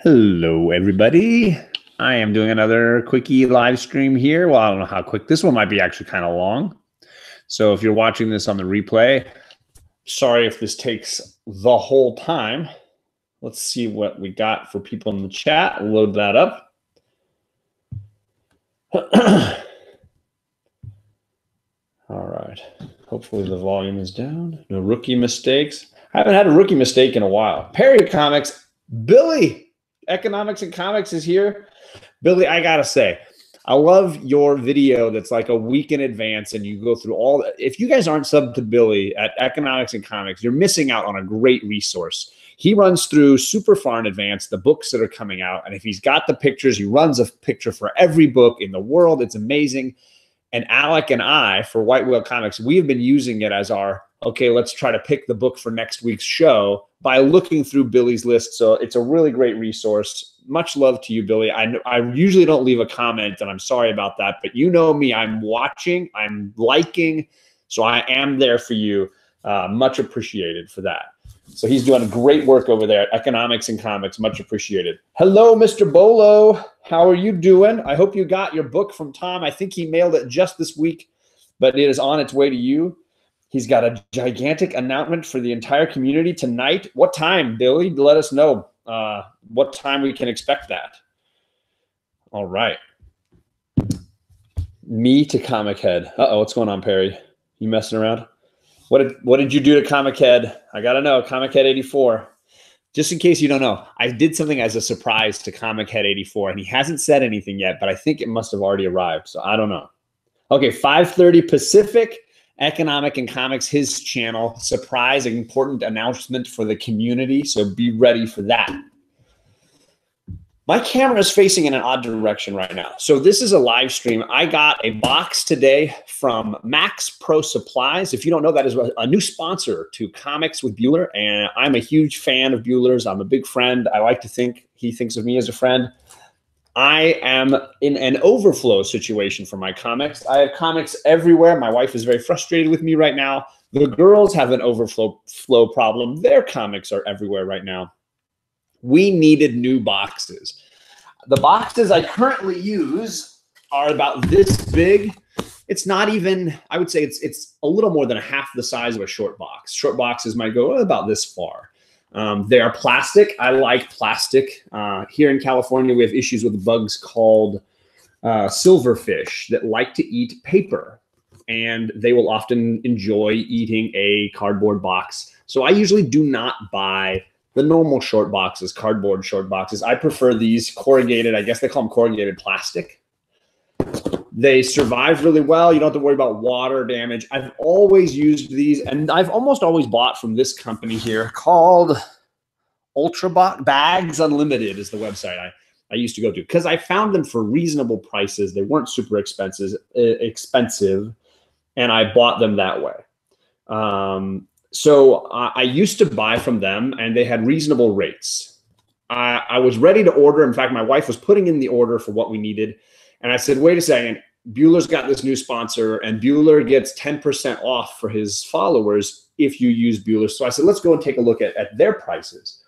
Hello, everybody. I am doing another quickie live stream here. Well, I don't know how quick. This one might be actually kind of long. So if you're watching this on the replay, sorry if this takes the whole time. Let's see what we got for people in the chat. Load that up. All right. Hopefully the volume is down. No rookie mistakes. I haven't had a rookie mistake in a while. Perry Comics, Billy. Economics and Comics is here. Billy, I gotta say, I love your video that's like a week in advance and you go through all. If you guys aren't subbed to Billy at Economics and Comics, you're missing out on a great resource. He runs through super far in advance the books that are coming out. And if he's got the pictures, he runs a picture for every book in the world. It's amazing. And Alec and I, for White Whale Comics, we have been using it as our, okay, let's try to pick the book for next week's show by looking through Billy's list. So it's a really great resource. Much love to you, Billy. I usually don't leave a comment, and I'm sorry about that. But you know me, I'm watching, I'm liking, so I am there for you. Much appreciated for that. So he's doing great work over there at Economics and Comics. Much appreciated. Hello, Mr. Bolo. How are you doing? I hope you got your book from Tom. I think he mailed it just this week, but it is on its way to you. He's got a gigantic announcement for the entire community tonight. What time, Billy? Let us know what time we can expect that. All right. Me to Comic Head. Uh-oh, what's going on, Perry? You messing around? What did you do to Comic Head? I got to know. Comic Head 84. Just in case you don't know, I did something as a surprise to Comic Head 84, and he hasn't said anything yet, but I think it must have already arrived, so I don't know. Okay, 5:30 Pacific. Economic and Comics, his channel. Surprise, important announcement for the community, so be ready for that. My camera is facing in an odd direction right now. So this is a live stream. I got a box today from MaxPro Supplies. If you don't know, that is a new sponsor to Comics with Bueller, and I'm a huge fan of Bueller's. I'm a big friend. I like to think he thinks of me as a friend. I am in an overflow situation for my comics. I have comics everywhere. My wife is very frustrated with me right now. The girls have an overflow problem. Their comics are everywhere right now. We needed new boxes. The boxes I currently use are about this big. It's not even, I would say it's a little more than half the size of a short box. Short boxes might go about this far. They are plastic. I like plastic. Here in California, we have issues with bugs called silverfish that like to eat paper, and they will often enjoy eating a cardboard box. So I usually do not buy the normal short boxes, cardboard short boxes. I prefer these corrugated, I guess they call them corrugated plastic. They survive really well. You don't have to worry about water damage. I've always used these, and I've almost always bought from this company here called Ultrabox. Bags Unlimited is the website I used to go to because I found them for reasonable prices. They weren't super expensive, and I bought them that way. So I used to buy from them, and they had reasonable rates. I was ready to order. In fact, my wife was putting in the order for what we needed. And I said, wait a second, Bueller's got this new sponsor, and Bueller gets 10% off for his followers if you use Bueller. So I said, let's go and take a look at their prices.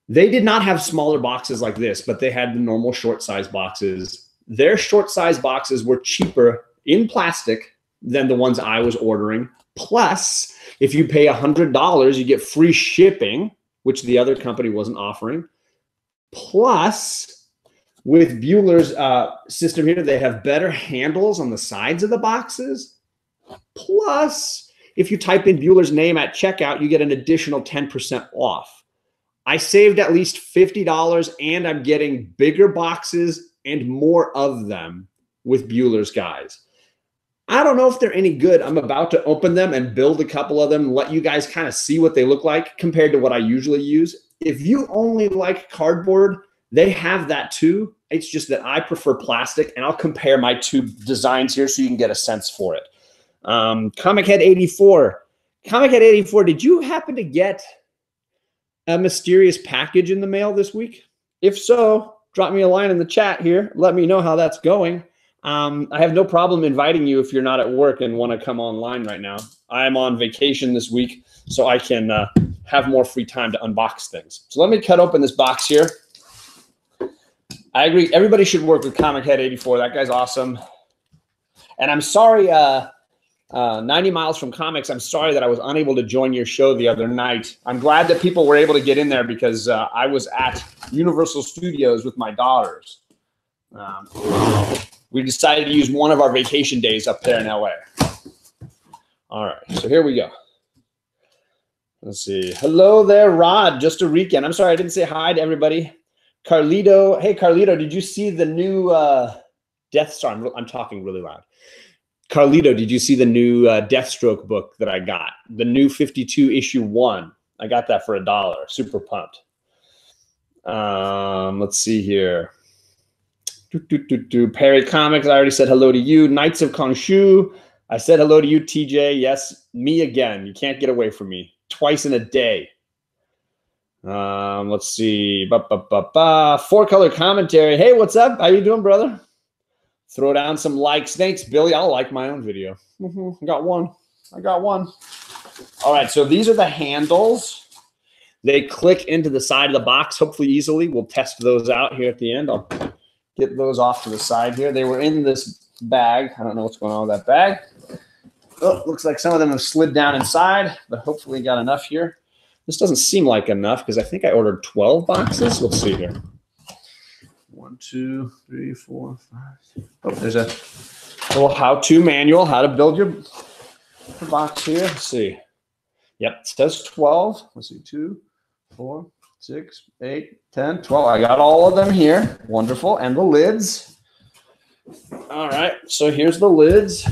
They did not have smaller boxes like this, but they had the normal short size boxes. Their short size boxes were cheaper in plastic than the ones I was ordering. Plus, if you pay $100, you get free shipping, which the other company wasn't offering. Plus, with Bueller's system here, they have better handles on the sides of the boxes. Plus, if you type in Bueller's name at checkout, you get an additional 10% off. I saved at least $50, and I'm getting bigger boxes and more of them with Bueller's, guys. I don't know if they're any good. I'm about to open them and build a couple of them and let you guys kind of see what they look like compared to what I usually use. If you only like cardboard, they have that too. It's just that I prefer plastic, and I'll compare my two designs here so you can get a sense for it. Comic Head 84. Comic Head 84, did you happen to get a mysterious package in the mail this week? If so, drop me a line in the chat here. Let me know how that's going. I have no problem inviting you if you're not at work and want to come online right now. I'm on vacation this week, so I can have more free time to unbox things. So let me cut open this box here. I agree. Everybody should work with Comic Head 84. That guy's awesome. And I'm sorry, 90 Miles from Comics, I'm sorry that I was unable to join your show the other night. I'm glad that people were able to get in there because I was at Universal Studios with my daughters. We decided to use one of our vacation days up there in LA. All right, so here we go. Let's see. Hello there, Rod. Just a weekend. I'm sorry, I didn't say hi to everybody. Carlito. Hey, Carlito, did you see the new Death Star? I'm talking really loud. Carlito, did you see the new Deathstroke book that I got? The new 52 issue 1. I got that for $1. Super pumped. Let's see here. Perry Comics, I already said hello to you. Knights of Khonshu, I said hello to you, TJ. Yes, me again. You can't get away from me. Twice in a day. Let's see. Four color commentary. Hey, what's up? How you doing, brother? Throw down some likes. Thanks, Billy. I'll like my own video. I got one. I got one. All right, so these are the handles. They click into the side of the box, hopefully easily. We'll test those out here at the end. I'll get those off to the side here. They were in this bag. I don't know what's going on with that bag. Oh, looks like some of them have slid down inside, but hopefully got enough here. This doesn't seem like enough because I think I ordered 12 boxes. Let's see here. 1, 2, 3, 4, 5. Oh, there's a little how-to manual, how to build your box here. Let's see. Yep, it says 12. Let's see, 2, 4, 6, 8, 10, 12. I got all of them here. Wonderful. And the lids. All right, so here's the lids.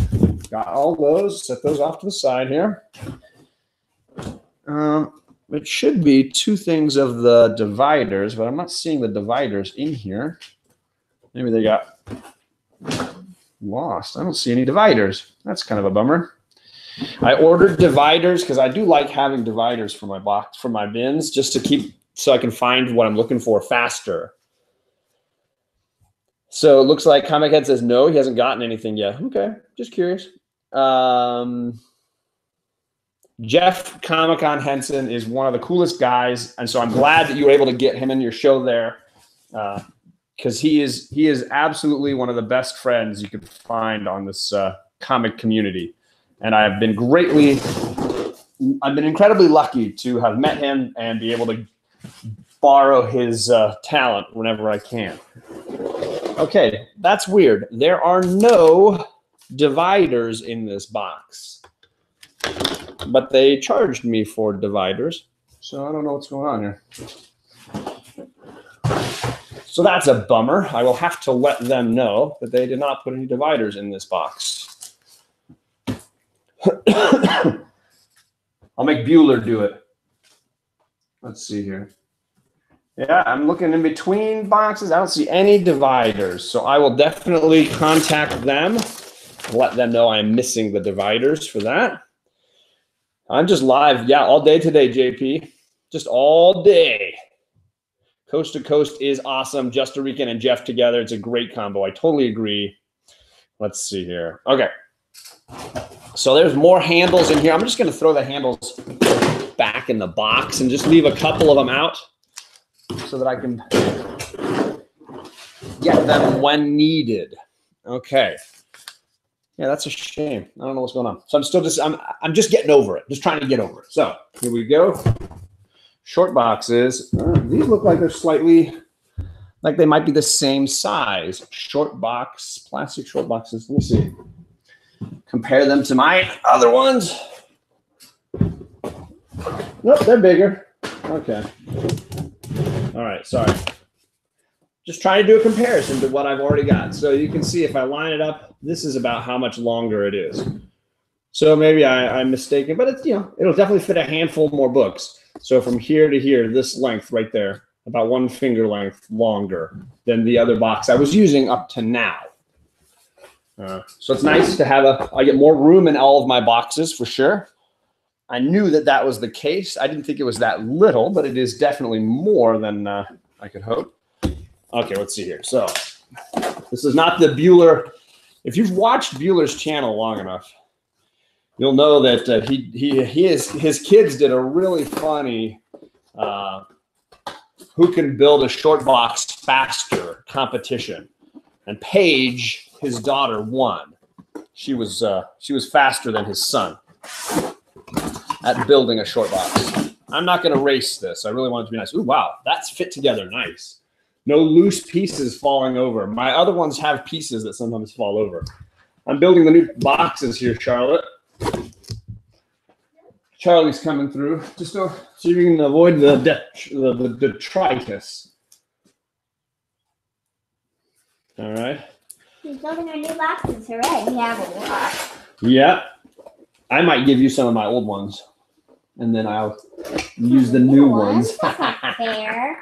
Got all those. Set those off to the side here. It should be 2 things of the dividers, but I'm not seeing the dividers in here. Maybe they got lost. I don't see any dividers. That's kind of a bummer. I ordered dividers because I do like having dividers for my box, for my bins, just to keep so I can find what I'm looking for faster. So it looks like Comic Head says no, he hasn't gotten anything yet. Okay, just curious. Jeff Comic-Con Henson is one of the coolest guys, and so I'm glad that you were able to get him in your show there, because he is absolutely one of the best friends you could find on this comic community, and I've been incredibly lucky to have met him and be able to borrow his talent whenever I can. Okay, that's weird. There are no dividers in this box. But they charged me for dividers, so I don't know what's going on here. So that's a bummer. I will have to let them know that they did not put any dividers in this box. I'll make Bueller do it. Let's see here. Yeah, I'm looking in between boxes. I don't see any dividers, so I will definitely contact them and let them know I'm missing the dividers for that. I'm just live, yeah, all day today, JP. Just all day. Coast to Coast is awesome. Just a Weekend and Jeff together. It's a great combo. I totally agree. Let's see here. Okay. So there's more handles in here. I'm just going to throw the handles back in the box and just leave a couple of them out so that I can get them when needed. Okay. Yeah, that's a shame. I don't know what's going on. So I'm still just, I'm just getting over it. Just trying to get over it. So here we go. Short boxes. These look like they're slightly, like they might be the same size. Short box, plastic short boxes. Let me see. Compare them to my other ones. Nope, they're bigger. Okay. All right, sorry. Just trying to do a comparison to what I've already got. So you can see if I line it up, this is about how much longer it is. So maybe I'm mistaken, but it's, you know, it'll definitely fit a handful more books. So from here to here, this length right there, about 1 finger length longer than the other box I was using up to now. So it's nice to have I get more room in all of my boxes for sure. I knew that that was the case. I didn't think it was that little, but it is definitely more than I could hope. Okay, let's see here. So this is not the Bueller. If you've watched Bueller's channel long enough, you'll know that his kids did a really funny who can build a short box faster competition. And Paige, his daughter, won. She was faster than his son at building a short box. I'm not going to race this. I really want it to be nice. Ooh, wow, that's fit together nice. No loose pieces falling over. My other ones have pieces that sometimes fall over. I'm building the new boxes here, Charlotte. Charlie's coming through. Just so you can avoid the detritus. All right. He's building our new boxes. Hooray, we have a lot. Yeah. I might give you some of my old ones. And then I'll use the new ones. That's not fair.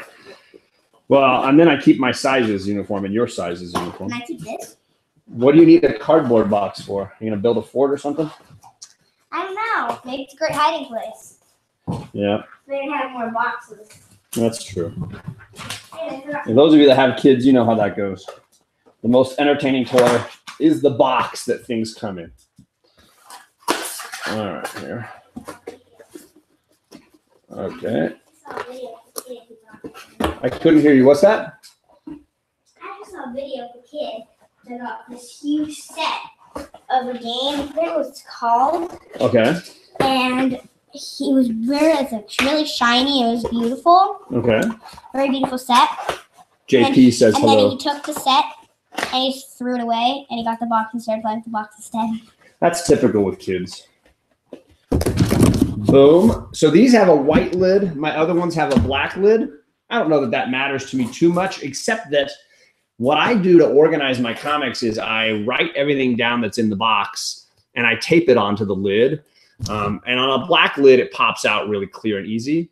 Well, and then I keep my sizes uniform and your sizes uniform. Can I keep this? What do you need a cardboard box for? You gonna build a fort or something? I don't know. Maybe it's a great hiding place. Yeah. They didn't have more boxes. That's true. And those of you that have kids, you know how that goes. The most entertaining toy is the box that things come in. All right, here. Okay. I couldn't hear you. What's that? I just saw a video of a kid that got this huge set of a game. I forget what it's called. Okay. And he was really shiny. It was beautiful. Okay. Very beautiful set. JP says hello. And then he took the set and he threw it away and he got the box and started playing with the box instead. That's typical with kids. Boom. So these have a white lid. My other ones have a black lid. I don't know that that matters to me too much, except that what I do to organize my comics is I write everything down that's in the box and I tape it onto the lid. And on a black lid, it pops out really clear and easy.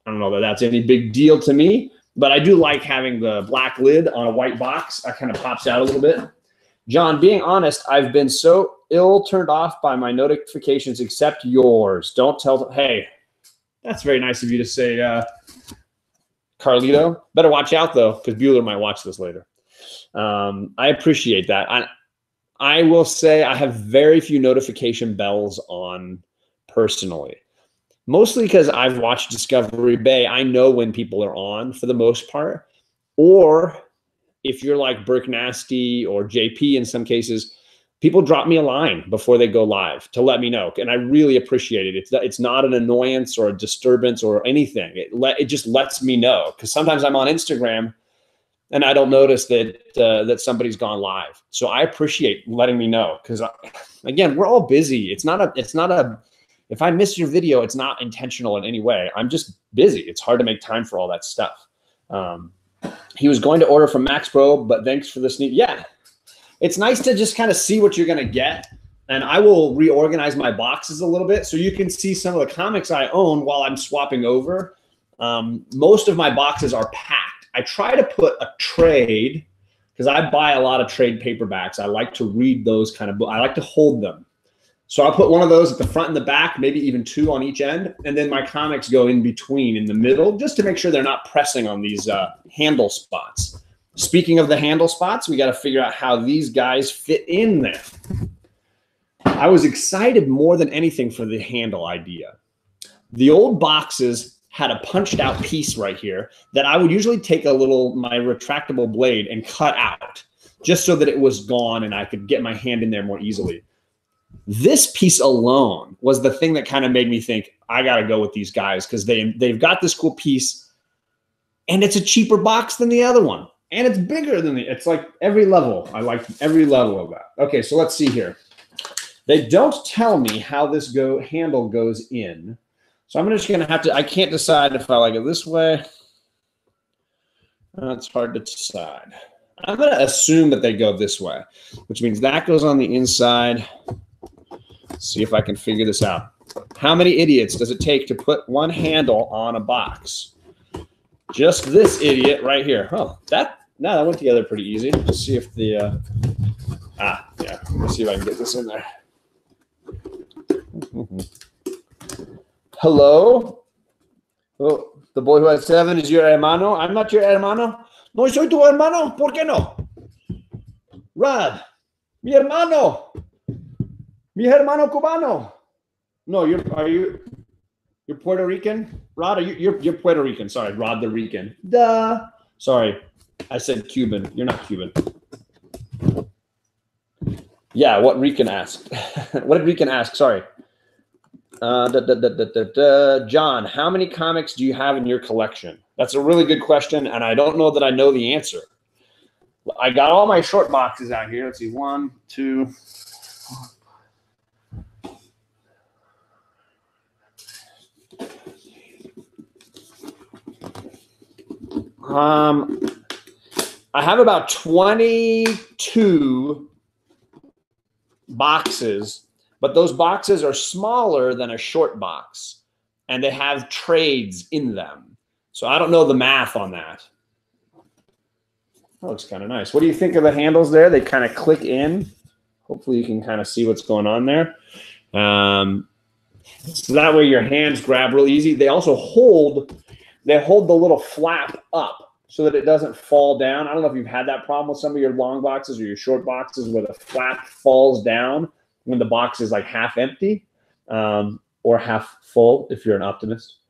I don't know that that's any big deal to me, but I do like having the black lid on a white box. That kind of pops out a little bit. John, being honest, I've been so turned off by my notifications except yours. Don't tell. Hey, that's very nice of you to say, Carlito. Better watch out, though, because Bueller might watch this later. I appreciate that. I will say I have very few notification bells on personally. Mostly because I've watched Discovery Bay. I know when people are on for the most part. Or if you're like Burke Nasty or JP in some cases, people drop me a line before they go live to let me know. And I really appreciate it. It's not an annoyance or a disturbance or anything. It just lets me know. Because sometimes I'm on Instagram and I don't notice that somebody's gone live. So I appreciate letting me know. Because again, we're all busy. It's not a if I miss your video, it's not intentional in any way. I'm just busy. It's hard to make time for all that stuff. He was going to order from MaxPro, but thanks for the sneak. Yeah, it's nice to just kind of see what you're going to get. And I will reorganize my boxes a little bit so you can see some of the comics I own while I'm swapping over. Most of my boxes are packed. I try to put a trade because I buy a lot of trade paperbacks. I like to read those kind of books. I like to hold them. So I'll put one of those at the front and the back, maybe even two on each end. And then my comics go in between in the middle just to make sure they're not pressing on these handle spots. Speaking of the handle spots, we got to figure out how these guys fit in there. I was excited more than anything for the handle idea. The old boxes had a punched out piece right here that I would usually take my retractable blade and cut out just so that it was gone and I could get my hand in there more easily. This piece alone was the thing that kind of made me think, I got to go with these guys because they've got this cool piece and it's a cheaper box than the other one. And it's bigger than it's like every level. I like every level of that. Okay, so let's see here. They don't tell me how this handle goes in. So I'm just going to have to, I can't decide if I like it this way. It's hard to decide. I'm going to assume that they go this way, which means that goes on the inside. See if I can figure this out. How many idiots does it take to put one handle on a box? Just this idiot right here. Oh, that went together pretty easy. Let's see if the, yeah. Let's see if I can get this in there. Hello? Oh, the boy who had 7 is your hermano. I'm not your hermano. No soy tu hermano. ¿Por qué no? Rod, mi hermano. Mi hermano cubano. No, are you? You're Puerto Rican? Rod, you're Puerto Rican. Sorry, Rod the Rican. Duh. Sorry, I said Cuban. You're not Cuban. Yeah, what Rican asked. What did Rican ask? Sorry. John, how many comics do you have in your collection? That's a really good question, and I don't know that I know the answer. I got all my short boxes out here. Let's see, 1, 2. I have about 22 boxes, but those boxes are smaller than a short box, and they have trades in them. So I don't know the math on that. That looks kind of nice. What do you think of the handles there? They kind of click in. Hopefully you can kind of see what's going on there. So that way your hands grab real easy. They also hold the little flap up so that it doesn't fall down. I don't know if you've had that problem with some of your long boxes or your short boxes where the flap falls down when the box is like half empty or half full if you're an optimist.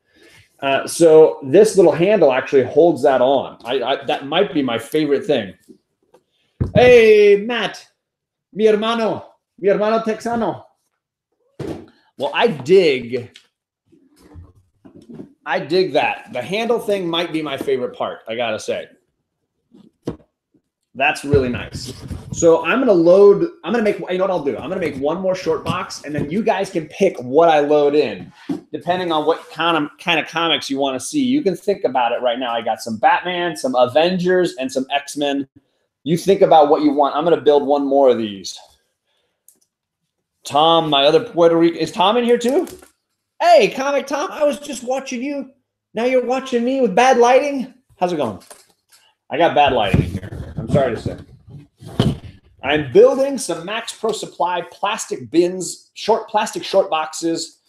So this little handle actually holds that on. That might be my favorite thing. Hey, Matt, mi hermano texano. Well, I dig that. The handle thing might be my favorite part, I gotta say. That's really nice. So I'm gonna make, you know what I'll do? I'm gonna make one more short box, and then you guys can pick what I load in, depending on what kind of comics you want to see. You can think about it right now. I got some Batman, some Avengers, and some X-Men. You think about what you want. I'm gonna build one more of these. Tom, my other Puerto Rican, is Tom in here too? Hey, Comic Tom, I was just watching you. Now you're watching me with bad lighting? How's it going? I got bad lighting in here. I'm sorry to say. I'm building some MaxPro Supply plastic bins, plastic short boxes.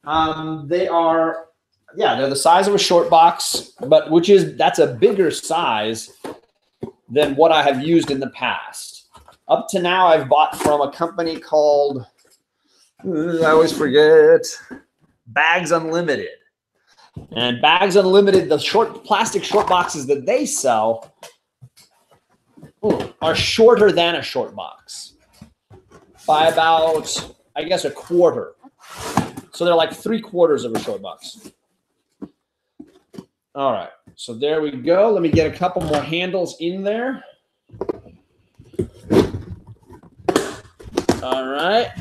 They are, they're the size of a short box, but that's a bigger size than what I have used in the past. Up to now, I've bought from a company called, I always forget, Bags Unlimited. And Bags Unlimited, the plastic short boxes that they sell are shorter than a short box by about, I guess, a quarter. So they're like 3/4 of a short box. All right, so there we go. Let me get a couple more handles in there. All right.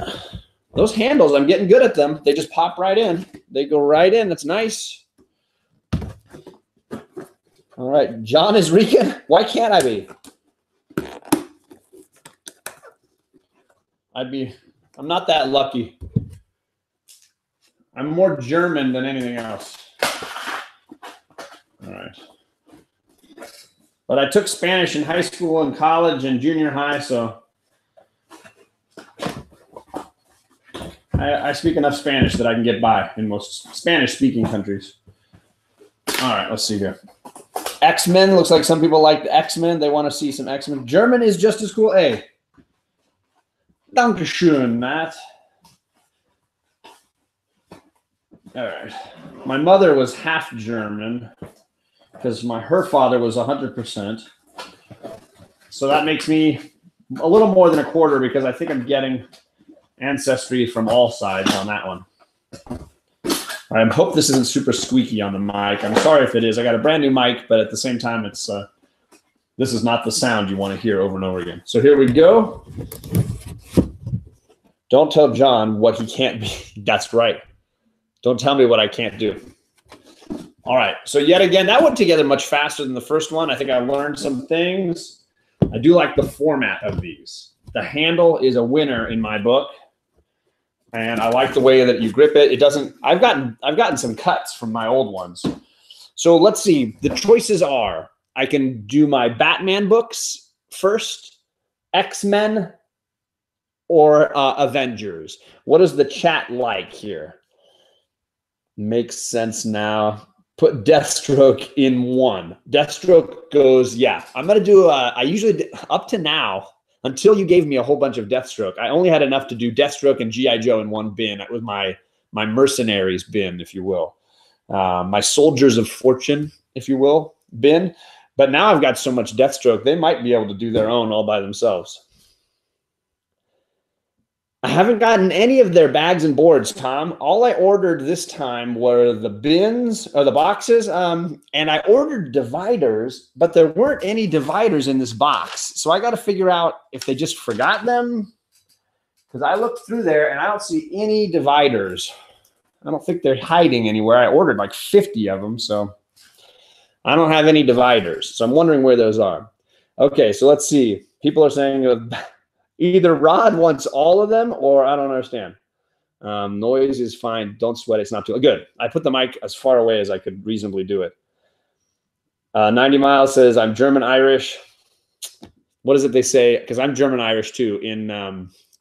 Those handles, I'm getting good at them. They just pop right in. They go right in. That's nice. All right. John is Rican. Why can't I be? I'm not that lucky. I'm more German than anything else. All right. But I took Spanish in high school and college and junior high, so I speak enough Spanish that I can get by in most Spanish-speaking countries. All right, let's see here. X-Men, looks like some people like the X-Men. They want to see some X-Men. German is just as cool. Hey. Dankeschön, Matt. All right. My mother was half German because her father was 100%. So that makes me a little more than a quarter because I think I'm getting ancestry from all sides on that one. I hope this isn't super squeaky on the mic. I'm sorry if it is. I got a brand new mic, but at the same time, this is not the sound you want to hear over and over again. So here we go. Don't tell John what he can't be. That's right. Don't tell me what I can't do. All right. So yet again, that went together much faster than the first one. I think I learned some things. I do like the format of these. The handle is a winner in my book. And I like the way that you grip it. It doesn't, I've gotten some cuts from my old ones. So let's see. The choices are, I can do my Batman books first, X-Men, or Avengers. What is the chat like here? Makes sense now. Put Deathstroke in one. Deathstroke goes, yeah. I'm going to do, I usually, up to now, until you gave me a whole bunch of Deathstroke, I only had enough to do Deathstroke and G.I. Joe in one bin with my my mercenaries bin, if you will, my soldiers of fortune, if you will, bin. But now I've got so much Deathstroke, they might be able to do their own all by themselves. I haven't gotten any of their bags and boards, Tom. All I ordered this time were the bins or the boxes, and I ordered dividers, but there weren't any dividers in this box. So I got to figure out if they just forgot them, because I looked through there and I don't see any dividers. I don't think they're hiding anywhere. I ordered like 50 of them, so I don't have any dividers. So I'm wondering where those are. Okay, so let's see. People are saying either Rod wants all of them, or I don't understand. Noise is fine. Don't sweat. It's not too good. I put the mic as far away as I could reasonably do it. 90 Miles says, I'm German-Irish. What is it they say? Because I'm German-Irish too. In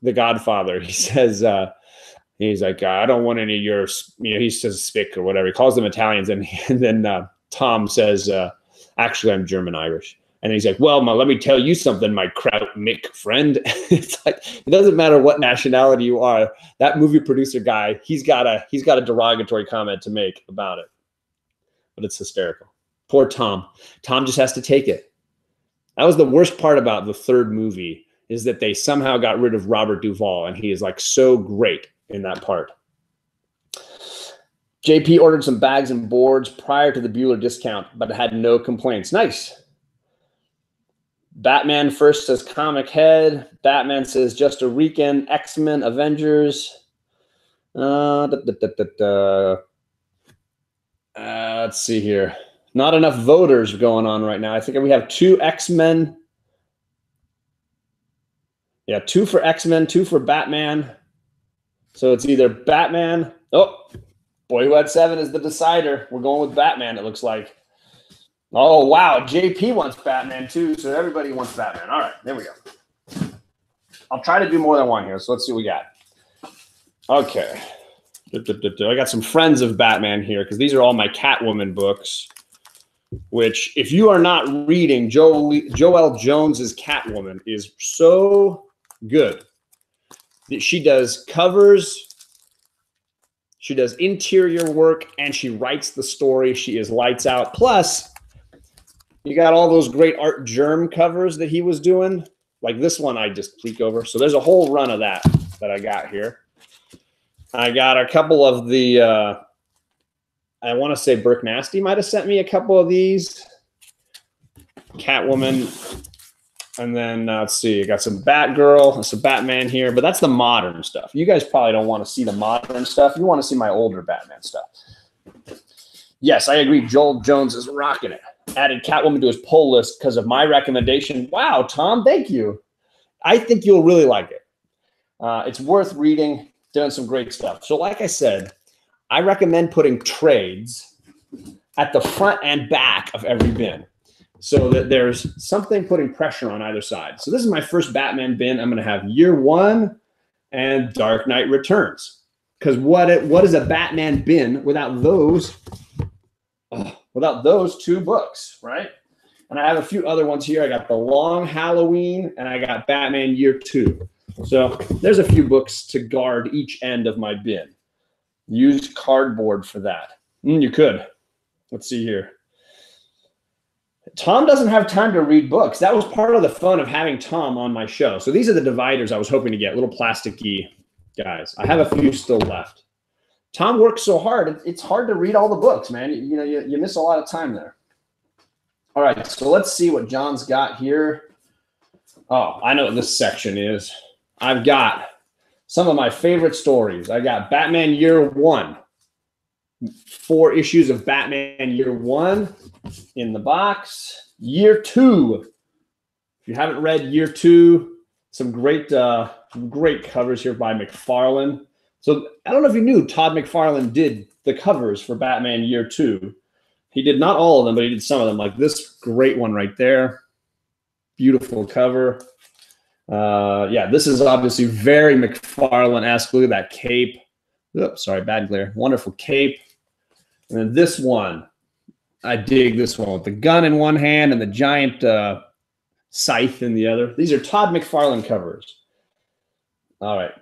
The Godfather, he says, he's like, I don't want any of your, he says spick or whatever. He calls them Italians. And then Tom says, actually, I'm German-Irish. And he's like, well, let me tell you something, my Kraut Mick friend. It's like, it doesn't matter what nationality you are. That movie producer guy, he's got a derogatory comment to make about it. But it's hysterical. Poor Tom. Tom just has to take it. That was the worst part about the third movie, is that they somehow got rid of Robert Duvall, and he is like so great in that part. JP ordered some bags and boards prior to the Bueller discount, but had no complaints. Nice. Batman first says comic head. Batman says just a weekend. X-Men, Avengers. Let's see here. Not enough voters going on right now. I think we have 2 X-Men. Yeah, 2 for X-Men, 2 for Batman. So it's either Batman. Oh, Boy Who Had 7 is the decider. We're going with Batman, it looks like. Oh, wow. JP wants Batman too, so everybody wants Batman. All right, there we go. I'll try to do more than one here, so let's see what we got. Okay. I got some friends of Batman here, because these are all my Catwoman books, which, if you are not reading, Joelle Jones's Catwoman is so good. She does covers, she does interior work, and she writes the story. She is lights out. Plus, you got all those great Art Germ covers that he was doing. Like this one I just click over. So there's a whole run of that I got here. I got a couple of the, I want to say Burke Nasty might have sent me a couple of these. Catwoman. And then let's see, I got some Batgirl, some Batman here, but that's the modern stuff. You guys probably don't want to see the modern stuff. You want to see my older Batman stuff. Yes, I agree. Joel Jones is rocking it. Added Catwoman to his pull list because of my recommendation. Wow, Tom, thank you. I think you'll really like it. It's worth reading. Doing some great stuff. So like I said, I recommend putting trades at the front and back of every bin, so that there's something putting pressure on either side. So this is my first Batman bin. I'm going to have Year One and Dark Knight Returns. Because what is a Batman bin without those 2 books, right? And I have a few other ones here. I got The Long Halloween, and I got Batman Year 2. So there's a few books to guard each end of my bin. Use cardboard for that. You could. Let's see here. Tom doesn't have time to read books. That was part of the fun of having Tom on my show. So these are the dividers I was hoping to get, little plasticky guys. I have a few still left. Tom works so hard. It's hard to read all the books, man. You miss a lot of time there. All right, so let's see what John's got here. Oh, I know what this section is. I've got some of my favorite stories. I got Batman Year 1. 4 issues of Batman Year 1 in the box. Year 2. If you haven't read Year 2, some great covers here by McFarlane. So I don't know if you knew Todd McFarlane did the covers for Batman Year 2. He did not all of them, but he did some of them, like this great one right there. Beautiful cover. Yeah, this is obviously very McFarlane-esque. Look at that cape. Oops, sorry, bad glare. Wonderful cape. And then this one, I dig this one with the gun in one hand and the giant scythe in the other. These are Todd McFarlane covers. All right.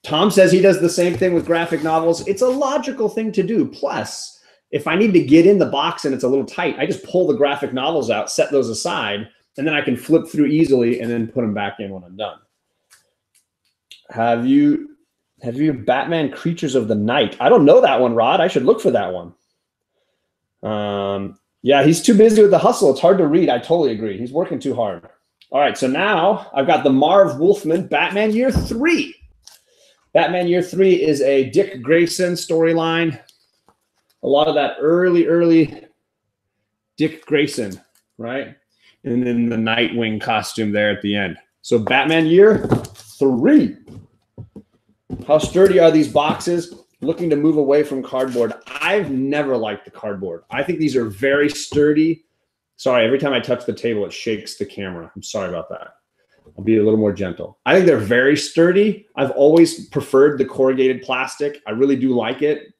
Tom says he does the same thing with graphic novels. It's a logical thing to do. Plus, if I need to get in the box and it's a little tight, I just pull the graphic novels out, set those aside, and then I can flip through easily and then put them back in when I'm done. Have you Batman Creatures of the Night? I don't know that one, Rod. I should look for that one. Yeah, he's too busy with the hustle. It's hard to read. I totally agree. He's working too hard. All right, so now I've got the Marv Wolfman Batman Year 3. Batman Year 3 is a Dick Grayson storyline. A lot of that early Dick Grayson, right? And then the Nightwing costume there at the end. So Batman Year 3. How sturdy are these boxes? Looking to move away from cardboard. I've never liked the cardboard. I think these are very sturdy. Sorry, every time I touch the table, it shakes the camera. I'm sorry about that. I'll be a little more gentle. I think they're very sturdy. I've always preferred the corrugated plastic. I really do like it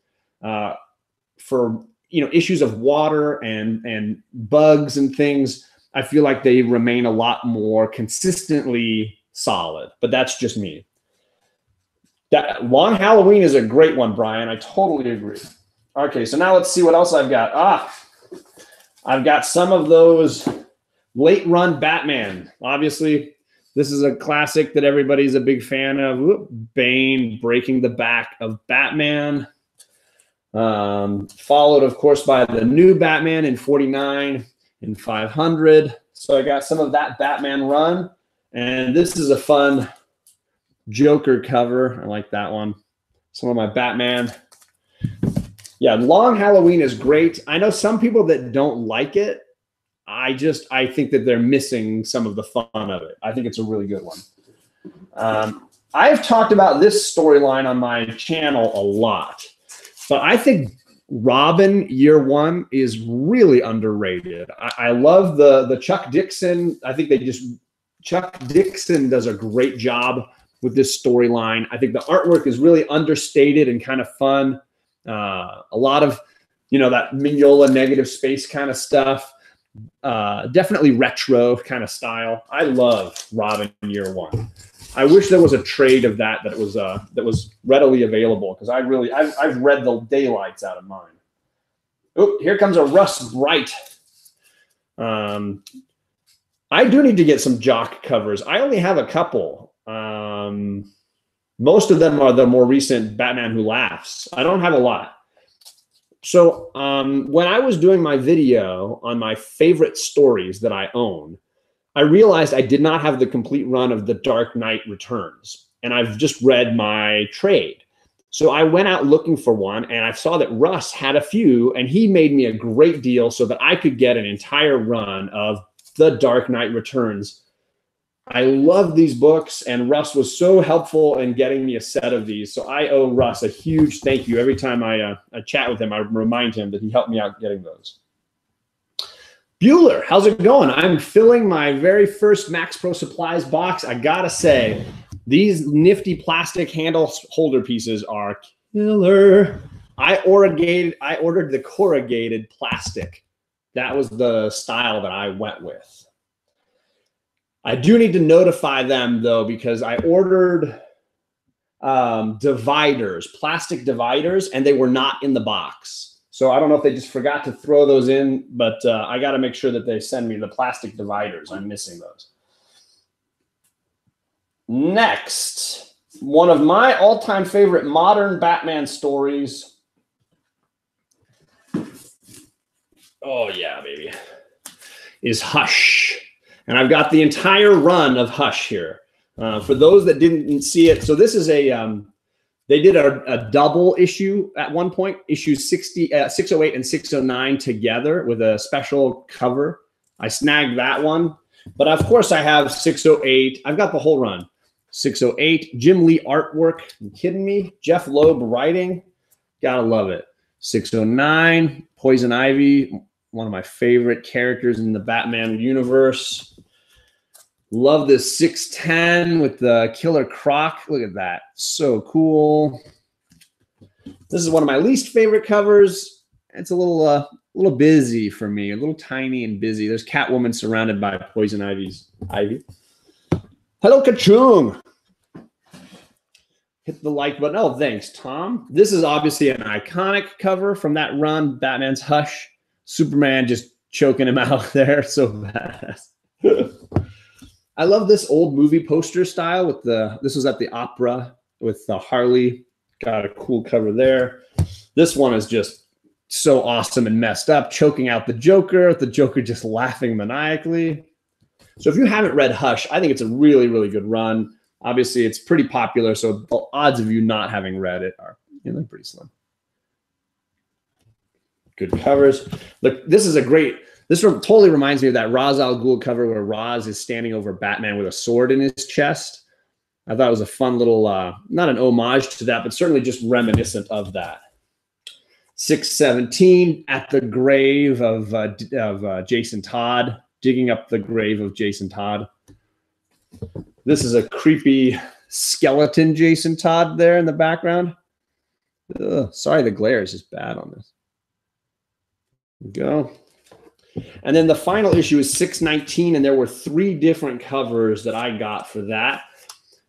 for issues of water and bugs and things. I feel like they remain a lot more consistently solid, but that's just me. That Long Halloween is a great one, Brian. I totally agree. Okay, so now let's see what else I've got. I've got some of those late run Batman. Obviously, this is a classic that everybody's a big fan of. Bane breaking the back of Batman. Followed, of course, by the new Batman in 49 and 500. So I got some of that Batman run. And this is a fun Joker cover. I like that one. Some of my Batman. Yeah, Long Halloween is great. I know some people that don't like it. I think that they're missing some of the fun of it. I think it's a really good one. I've talked about this storyline on my channel a lot, but I think Robin Year 1 is really underrated. I love the Chuck Dixon. I think Chuck Dixon does a great job with this storyline. I think the artwork is really understated and kind of fun. A lot of, that Mignola negative space kind of stuff. Definitely retro kind of style. I love Robin Year 1. I wish there was a trade of that was readily available, because I've read the daylights out of mine. Oh, here comes a Russ Bright. I do need to get some Jock covers. I only have a couple. Most of them are the more recent Batman Who Laughs. I don't have a lot. So when I was doing my video on my favorite stories that I own, I realized I did not have the complete run of The Dark Knight Returns, and I've just read my trade. So I went out looking for one, and I saw that Russ had a few, and he made me a great deal so that I could get an entire run of The Dark Knight Returns. I love these books, and Russ was so helpful in getting me a set of these. So I owe Russ a huge thank you. Every time I chat with him, I remind him that he helped me out getting those. Bueller, how's it going? I'm filling my very first MaxPro Supplies box. I gotta say, these nifty plastic handle holder pieces are killer. I ordered the corrugated plastic. That was the style that I went with. I do need to notify them, though, because I ordered dividers, plastic dividers, and they were not in the box. So I don't know if they just forgot to throw those in, but I got to make sure that they send me the plastic dividers. I'm missing those. Next, one of my all-time favorite modern Batman stories. Oh, yeah, baby. Is Hush. And I've got the entire run of Hush here. For those that didn't see it, so this is they did a double issue at one point, issues 608 and 609 together with a special cover. I snagged that one. But of course I have 608. I've got the whole run. 608, Jim Lee artwork. You kidding me? Jeff Loeb writing. Gotta love it. 609, Poison Ivy, one of my favorite characters in the Batman universe. Love this 610 with the Killer Croc. Look at that. So cool. This is one of my least favorite covers. It's a little busy for me, a little tiny and busy. There's Catwoman surrounded by Poison Ivy. Hello, Kachung. hit the like button. Oh, thanks, Tom. This is obviously an iconic cover from that run, Batman's Hush. Superman just choking him out there. So badass. I love this old movie poster style with this was at the opera with Harley. Got a cool cover there. This one is just so awesome and messed up, choking out the Joker just laughing maniacally. So if you haven't read Hush, I think it's a really, really good run. Obviously, it's pretty popular, so the odds of you not having read it are pretty slim. Good covers. Look, this totally reminds me of that Ra's al Ghul cover where Ra's is standing over Batman with a sword in his chest. I thought it was a fun little, not an homage to that, but certainly just reminiscent of that. 617, at the grave of Jason Todd, digging up the grave of Jason Todd. This is a creepy skeleton Jason Todd there in the background. Ugh, sorry, the glare is just bad on this. There we go. And then the final issue is 619, and there were 3 different covers that I got for that.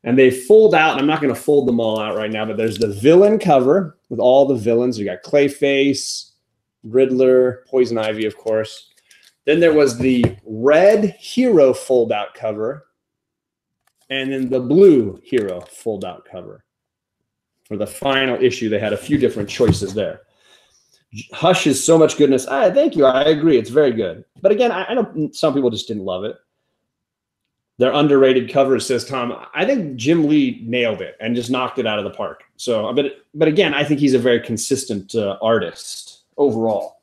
And they fold out, and I'm not going to fold them all out right now, but there's the villain cover with all the villains. You got Clayface, Riddler, Poison Ivy, of course. Then there was the red hero fold-out cover, and then the blue hero fold-out cover. For the final issue, they had a few different choices there. Hush is so much goodness. Thank you. I agree. It's very good. But again, I know some people just didn't love it. Their underrated cover, says Tom. I think Jim Lee nailed it and just knocked it out of the park. So, but again, I think he's a very consistent artist overall.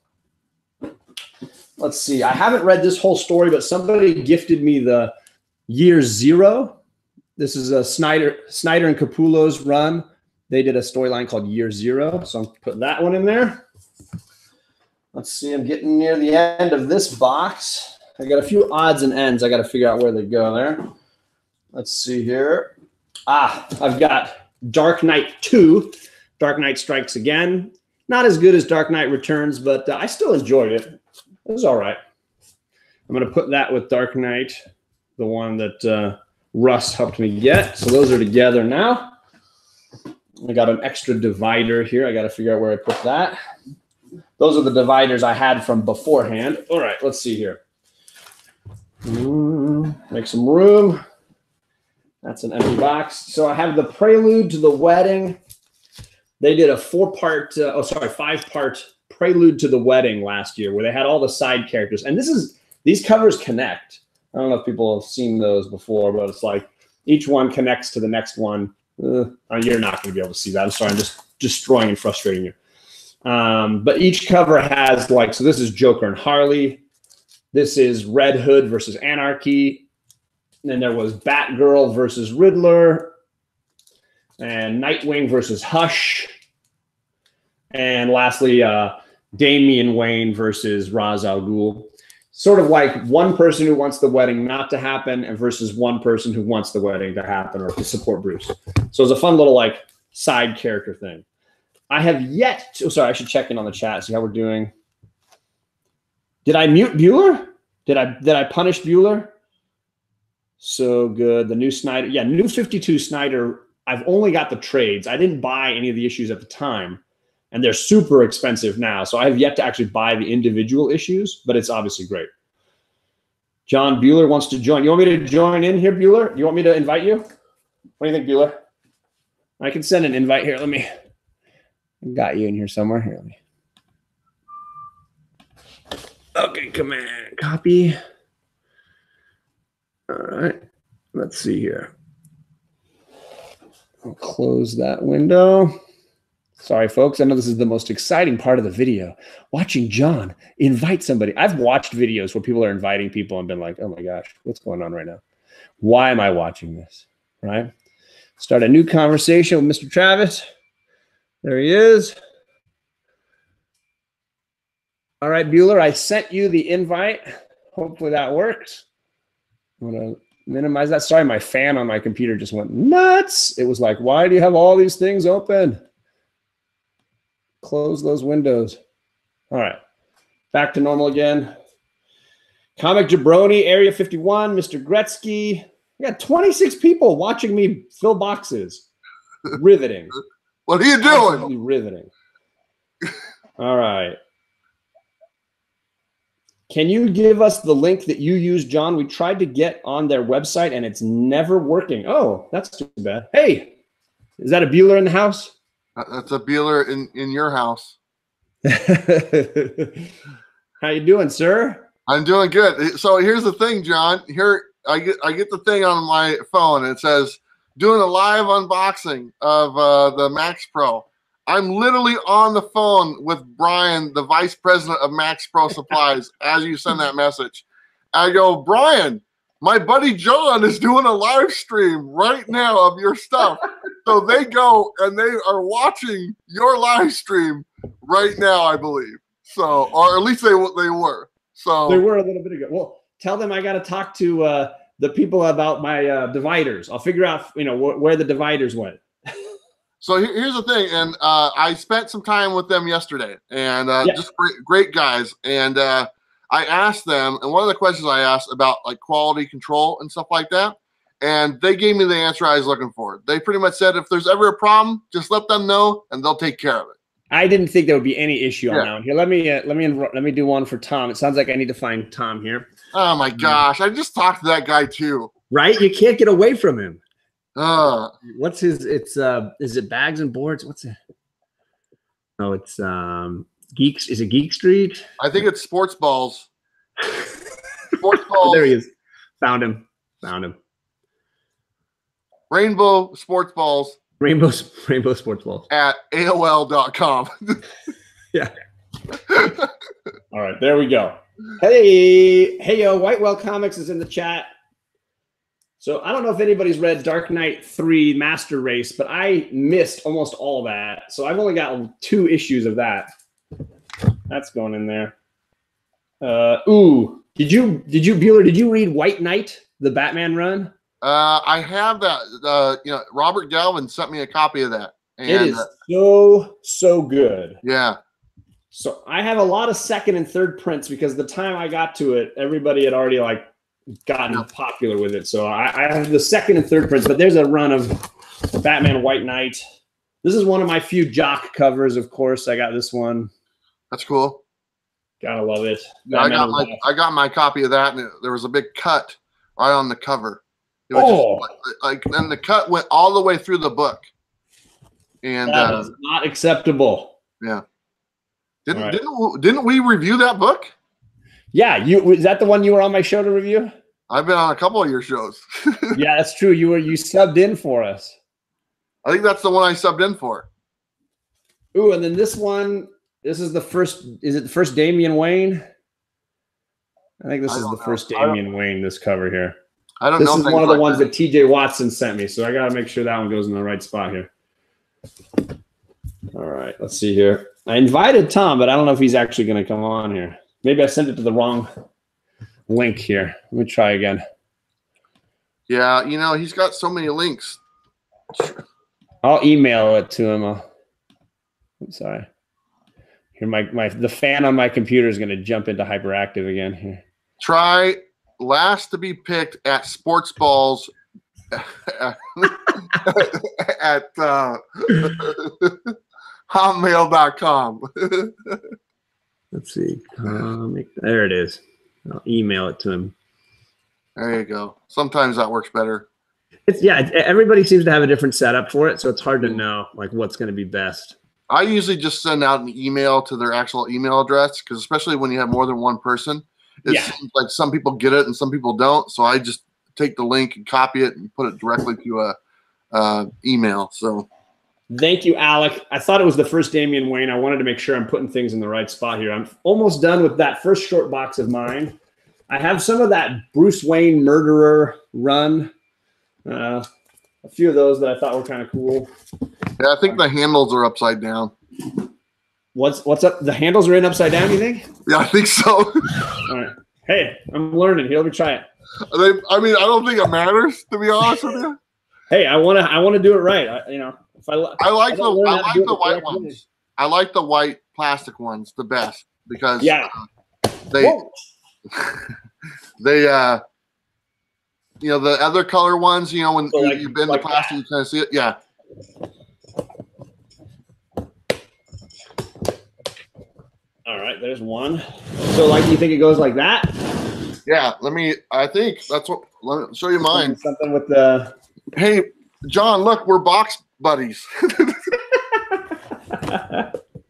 Let's see. I haven't read this whole story, but somebody gifted me the Year Zero. This is a Snyder and Capullo's run. They did a storyline called Year Zero, so I'm putting that one in there. Let's see. I'm getting near the end of this box. I got a few odds and ends. I got to figure out where they go there. Let's see here. I've got Dark Knight 2. Dark Knight Strikes Again. Not as good as Dark Knight Returns, but I still enjoyed it. It was all right. I'm going to put that with Dark Knight, the one that Russ helped me get. So those are together now. I got an extra divider here. I got to figure out where I put that. Those are the dividers I had from beforehand. All right, let's see here. Make some room. That's an empty box. So I have the Prelude to the Wedding. They did a 5-part Prelude to the Wedding last year where they had all the side characters. And these covers connect. I don't know if people have seen those before, but it's like each one connects to the next one. You're not going to be able to see that. I'm sorry, I'm just destroying and frustrating you. But each cover has so this is Joker and Harley. This is Red Hood versus Anarchy. And then there was Batgirl versus Riddler. And Nightwing versus Hush. And lastly, Damian Wayne versus Ra's al Ghul. Sort of like one person who wants the wedding not to happen and versus one person who wants the wedding to happen or to support Bruce. So it's a fun little side character thing. I have yet to, sorry, I should check in on the chat, see how we're doing. Did I mute Bueller? Did I punish Bueller? So good. The new Snyder. Yeah, new 52 Snyder. I've only got the trades. I didn't buy any of the issues at the time. And they're super expensive now. So I have yet to actually buy the individual issues, but it's obviously great. John Bueller wants to join. You want me to join in here, Bueller? You want me to invite you? What do you think, Bueller? I can send an invite here. Let me. Got you in here somewhere. Here, let me. Okay, command copy. All right, let's see here. I'll close that window. Sorry, folks. I know this is the most exciting part of the video. Watching John invite somebody. I've watched videos where people are inviting people and been like, oh my gosh, what's going on right now? Why am I watching this? Right? Start a new conversation with Mr. Travis. There he is. All right, Bueller, I sent you the invite. Hopefully that works. I'm going to minimize that. Sorry, my fan on my computer just went nuts. It was like, why do you have all these things open? Close those windows. All right, back to normal again. Comic Jabroni, Area 51, Mr. Gretzky. We got 26 people watching me fill boxes. Riveting. What are you doing? Absolutely riveting. All right. Can you give us the link that you use, John? We tried to get on their website and it's never working. Oh, that's too bad. Hey, is that a Bueller in the house? That's a Bueller in your house. How you doing, sir? I'm doing good. So here's the thing, John. Here I get the thing on my phone. And it says doing a live unboxing of the MaxPro. I'm literally on the phone with Brian, the vice president of MaxPro Supplies, as you send that message. I go, Brian, my buddy John is doing a live stream right now of your stuff. So they go and they are watching your live stream right now, I believe. So, or at least they were. So they were a little bit ago. Well, tell them I got to talk to the people about my dividers. I'll figure out, where the dividers went. So here's the thing, and I spent some time with them yesterday, and just great guys. And I asked them, and one of the questions I asked about like quality control and stuff like that, and they gave me the answer I was looking for. They pretty much said if there's ever a problem, just let them know, and they'll take care of it. I didn't think there would be any issue on that one. Here, let me do one for Tom. It sounds like I need to find Tom here. Oh my gosh, I just talked to that guy too. Right, you can't get away from him. What's his? It's is it Bags and Boards? What's it? Oh, it's Geeks. Is it Geek Street? I think it's Sports Balls. Sports Balls. Oh, there he is. Found him. Rainbow Sports Balls. Rainbow Sports Balls at AOL.com. Yeah. All right, there we go. Hey, yo, Whitewell Comics is in the chat. So I don't know if anybody's read Dark Knight 3 Master Race, but I missed almost all that. So I've only got 2 issues of that. That's going in there. Did you Bueller? Did you read White Knight, the Batman run? I have that. Robert Galvin sent me a copy of that. And, it is so good. Yeah. So I have a lot of second and third prints because the time I got to it, everybody had already gotten popular with it. So I have the second and third prints, but there's a run of Batman White Knight. This is one of my few jock covers, of course. I got this one. That's cool. Gotta love it. Yeah, I got my copy of that, and there was a big cut right on the cover. It was and the cut went all the way through the book. And that is not acceptable. Yeah. Didn't we review that book? Yeah, was that the one you were on my show to review? I've been on a couple of your shows. Yeah, that's true. You subbed in for us. I think that's the one I subbed in for. Ooh, and then this one, this is the first. Is it the first Damian Wayne? I think this is the first Damian Wayne, this cover here. I don't know. This is one of the ones that TJ Watson sent me, so I got to make sure that one goes in the right spot here. All right, let's see here. I invited Tom, but I don't know if he's actually going to come on here. Maybe I sent it to the wrong link here. Let me try again. Yeah, he's got so many links. I'll email it to him. I'm sorry. Here, the fan on my computer is going to jump into hyperactive again here. Try last to be picked at Sports Balls at hotmail.com. Let's see. There it is. I'll email it to him. There you go. Sometimes that works better. Everybody seems to have a different setup for it, so it's hard to know what's going to be best. I usually just send out an email to their actual email address because especially when you have more than one person, it seems like some people get it and some people don't. So I just take the link and copy it and put it directly to a email. So thank you, Alec. I thought it was the first Damian Wayne. I wanted to make sure I'm putting things in the right spot here. I'm almost done with that first short box of mine. I have some of that Bruce Wayne Murderer run. A few of those that I thought were kind of cool. Yeah, I think the handles are upside down. What's up? The handles are in upside down, you think? Yeah, I think so. All right. Hey, I'm learning. Here, let me try it. I don't think it matters, to be honest with you. Hey, I want to do it right. I like the white ones. I like the white plastic ones the best because they the other color ones, when you bend the plastic, you kind of see it. Yeah, All right, there's one. So, like, you think it goes like that? Yeah, I think that's what, let me show you mine. Something with the. Hey, John, look, we're box buddies. We're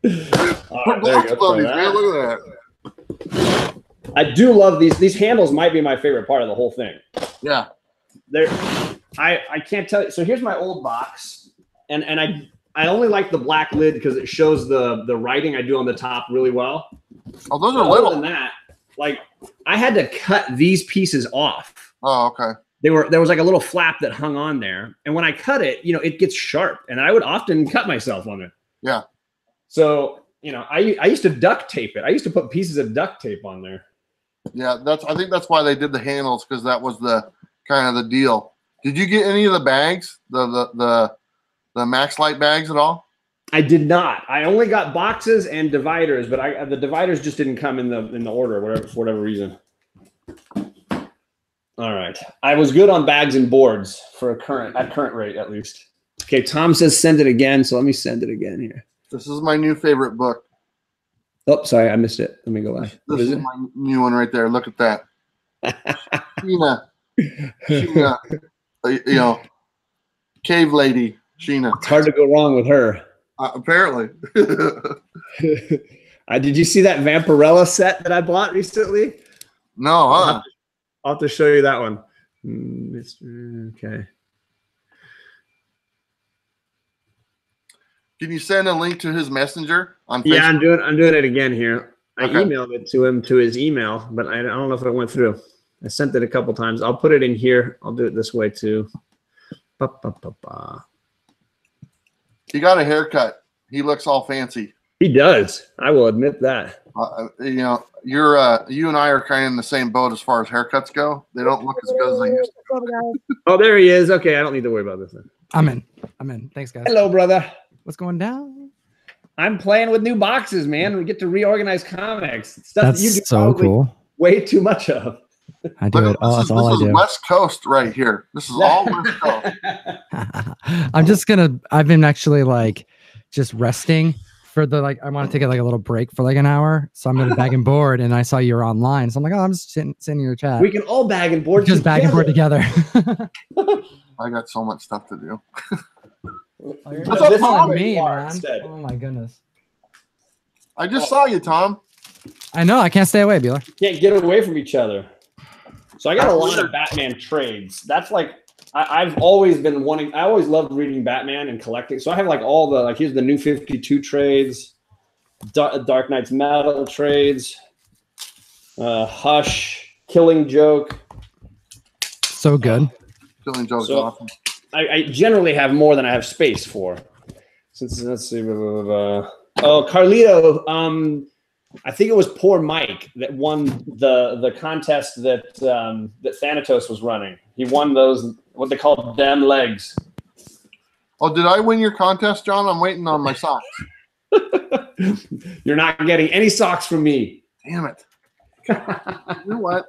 box buddies, man. Look at that. I do love these. These handles might be my favorite part of the whole thing. Yeah. I can't tell you. So here's my old box, and I only like the black lid because it shows the writing I do on the top really well. Oh, those are other little. than that, like I had to cut these pieces off. Oh, okay. There was like a little flap that hung on there, and when I cut it, it gets sharp, and I would often cut myself on it. Yeah. So I used to duct tape it. I used to put pieces of duct tape on there. Yeah, I think that's why they did the handles, because that was the kind of the deal. Did you get any of the bags, the Max Light bags at all? I did not. I only got boxes and dividers, but the dividers just didn't come in the order, for whatever reason. All right, I was good on bags and boards at current rate at least. Okay, Tom says send it again, so let me send it again here. This is my new favorite book. Oh, sorry, I missed it. Let me go back. This is my new one right there. Look at that. Sheena, cave lady, Sheena. It's hard to go wrong with her. Apparently. Did you see that Vampirella set that I bought recently? No, huh? I'll have to show you that one. Okay. Can you send a link to his messenger on Facebook? Yeah, I'm doing it again here. I Okay. emailed it to him to his email, but I don't know if it went through. I sent it a couple times. I'll put it in here. I'll do it this way too. He got a haircut. He looks all fancy. He does. I will admit that. You and I are kind of in the same boat as far as haircuts go. They don't look as good as they used to. Oh, there he is. Okay, I don't need to worry about this then. I'm in. Thanks, guys. Hello, brother. What's going down? I'm playing with new boxes, man. We get to reorganize comics. Stuff That's that you do so cool. way too much of. I do it all. That's all I do. This is West Coast right here. This is all West Coast. I've been actually just resting for I want to take a little break for an hour. So I'm going to bag and board, and I saw you were online. So I'm like, oh, I'm just sitting in your chat. We can all bag and board just bag and board together. I got so much stuff to do. That's what telling me, man. Oh my goodness. I just saw you, Tom. I know. I can't stay away, Bueller. Can't get away from each other. So I got a lot of Batman trades. That's I've always been wanting. I always loved reading Batman and collecting. So I have all the here's the New 52 trades, Dark Knight's Metal trades, Hush, Killing Joke. So good. Killing Joke's awesome. I generally have more than I have space for. Let's see. Oh, Carlito. I think it was Poor Mike that won the contest that Thanatos was running. He won those, what they call damn legs. Oh, did I win your contest, John? I'm waiting on my socks. You're not getting any socks from me. Damn it. You know what?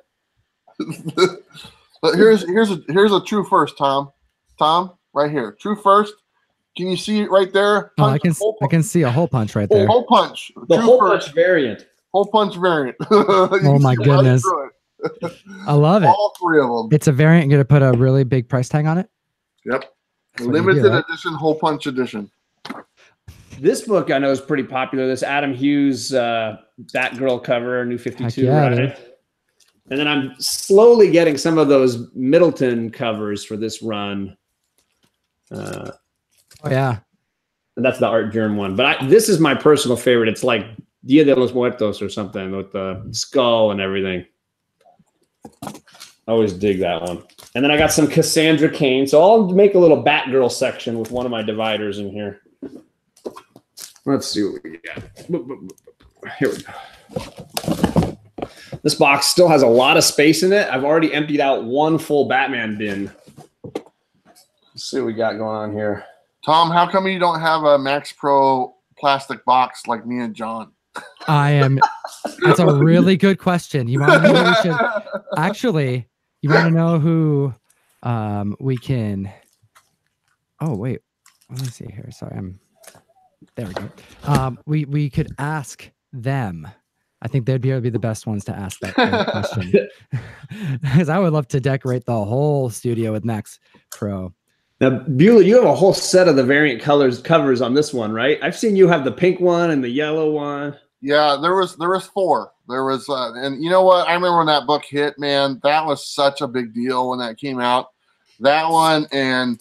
But here's a true first, Tom. Tom, right here. True first. Can you see it right there? Punch, I can see a hole punch right there. Hole punch. The hole punch variant. Hole punch variant. Oh my goodness. I love it. All three of them. It's a variant. You're going to put a really big price tag on it? Yep. Limited edition hole punch edition. This book I know is pretty popular. This Adam Hughes Batgirl cover, New 52. Right? And then I'm slowly getting some of those Middleton covers for this run. Oh, yeah. And that's the Art Germ one. But this is my personal favorite. It's like Dia de los Muertos or something with the skull and everything. I always dig that one. And then I got some Cassandra Cain. So I'll make a little Batgirl section with one of my dividers in here. Let's see what we got. Here we go. This box still has a lot of space in it. I've already emptied out one full Batman bin. Let's see what we got going on here. Tom, how come you don't have a MaxPro plastic box like me and John? That's a really good question. You want to know who we should actually? You want to know who we can? Oh wait, Let me see here. Sorry, there we go. We could ask them. I think they'd be the best ones to ask that question. Because I would love to decorate the whole studio with MaxPro. Now, Beulah, you have a whole set of the variant covers on this one, right? I've seen you have the pink one and the yellow one. Yeah, there was 4. There was, and you know what? I remember when that book hit, man. That was such a big deal when that came out. That one, and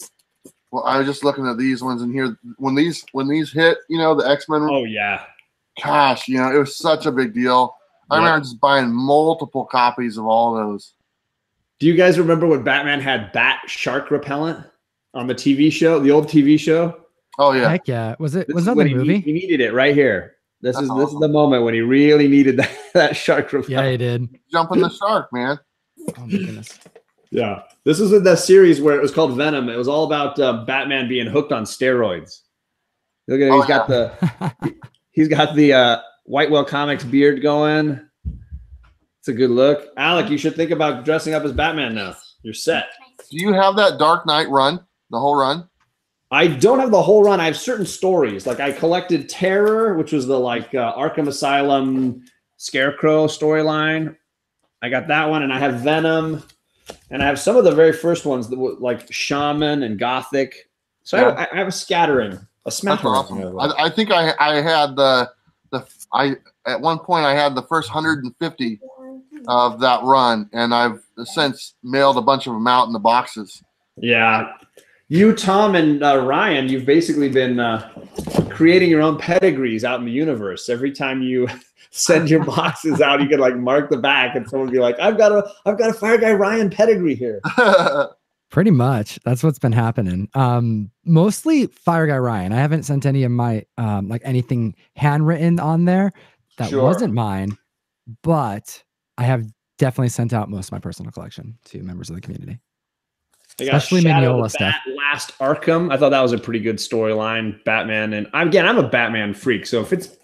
well, I was just looking at these ones in here. When these hit, you know, the X-Men. Oh yeah. Gosh, you know, it was such a big deal. I remember just buying multiple copies of all those. Do you guys remember when Batman had bat shark repellent on the TV show, the old TV show? Oh yeah. Heck yeah. Was that the movie? He needed it right here. This is awesome. the moment when he really needed that shark repellent. Yeah, he did. Jumping the shark, man. Oh my goodness. Yeah. This was in that series where it was called Venom. It was all about Batman being hooked on steroids. Look at him. He's got the White Whale Comics beard going. It's a good look. Alec, you should think about dressing up as Batman now. You're set. Do you have that Dark Knight run? The whole run? I don't have the whole run. I have certain stories. Like I collected Terror, which was the Arkham Asylum Scarecrow storyline. I got that one, and I have Venom, and I have some of the very first ones that were like Shaman and Gothic. So yeah. I have a scattering, a smattering. Awesome. I think I had at one point I had the first 150 of that run, and I've since mailed a bunch of them out in the boxes. Yeah. You, Tom, and Ryan, you've basically been creating your own pedigrees out in the universe. Every time you send your boxes out, you can like mark the back, and someone will be like, "I've got a Fire Guy Ryan pedigree here." Pretty much, that's what's been happening. Mostly Fire Guy Ryan. I haven't sent any of my like anything handwritten on there that wasn't mine, but I have definitely sent out most of my personal collection to members of the community. Especially Mignola stuff. Last Arkham, I thought that was a pretty good storyline. Batman, and I'm a Batman freak, so if it's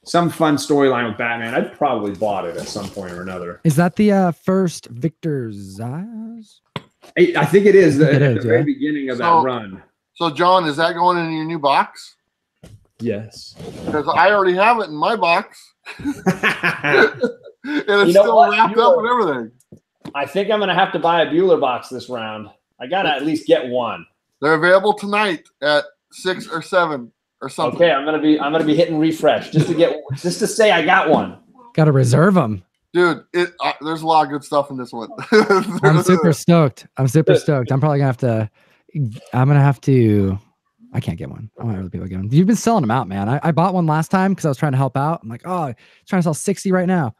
some fun storyline with Batman, I'd probably bought it at some point or another. Is that the first Victor Zsasz? I think it is. At the very beginning of that run. So, John, is that going in your new box? Yes. Because I already have it in my box. And it's still wrapped up and everything. I think I'm going to have to buy a Bueller box this round. I got to at least get one. They're available tonight at 6 or 7 or something. Okay, I'm gonna be hitting refresh just to say I got one. Got to reserve them. Dude, there's a lot of good stuff in this one. I'm super stoked. I'm probably gonna have to. I can't get one. I don't have other people get them. You've been selling them out, man. I bought one last time because I was trying to help out. I'm like, oh, trying to sell 60 right now,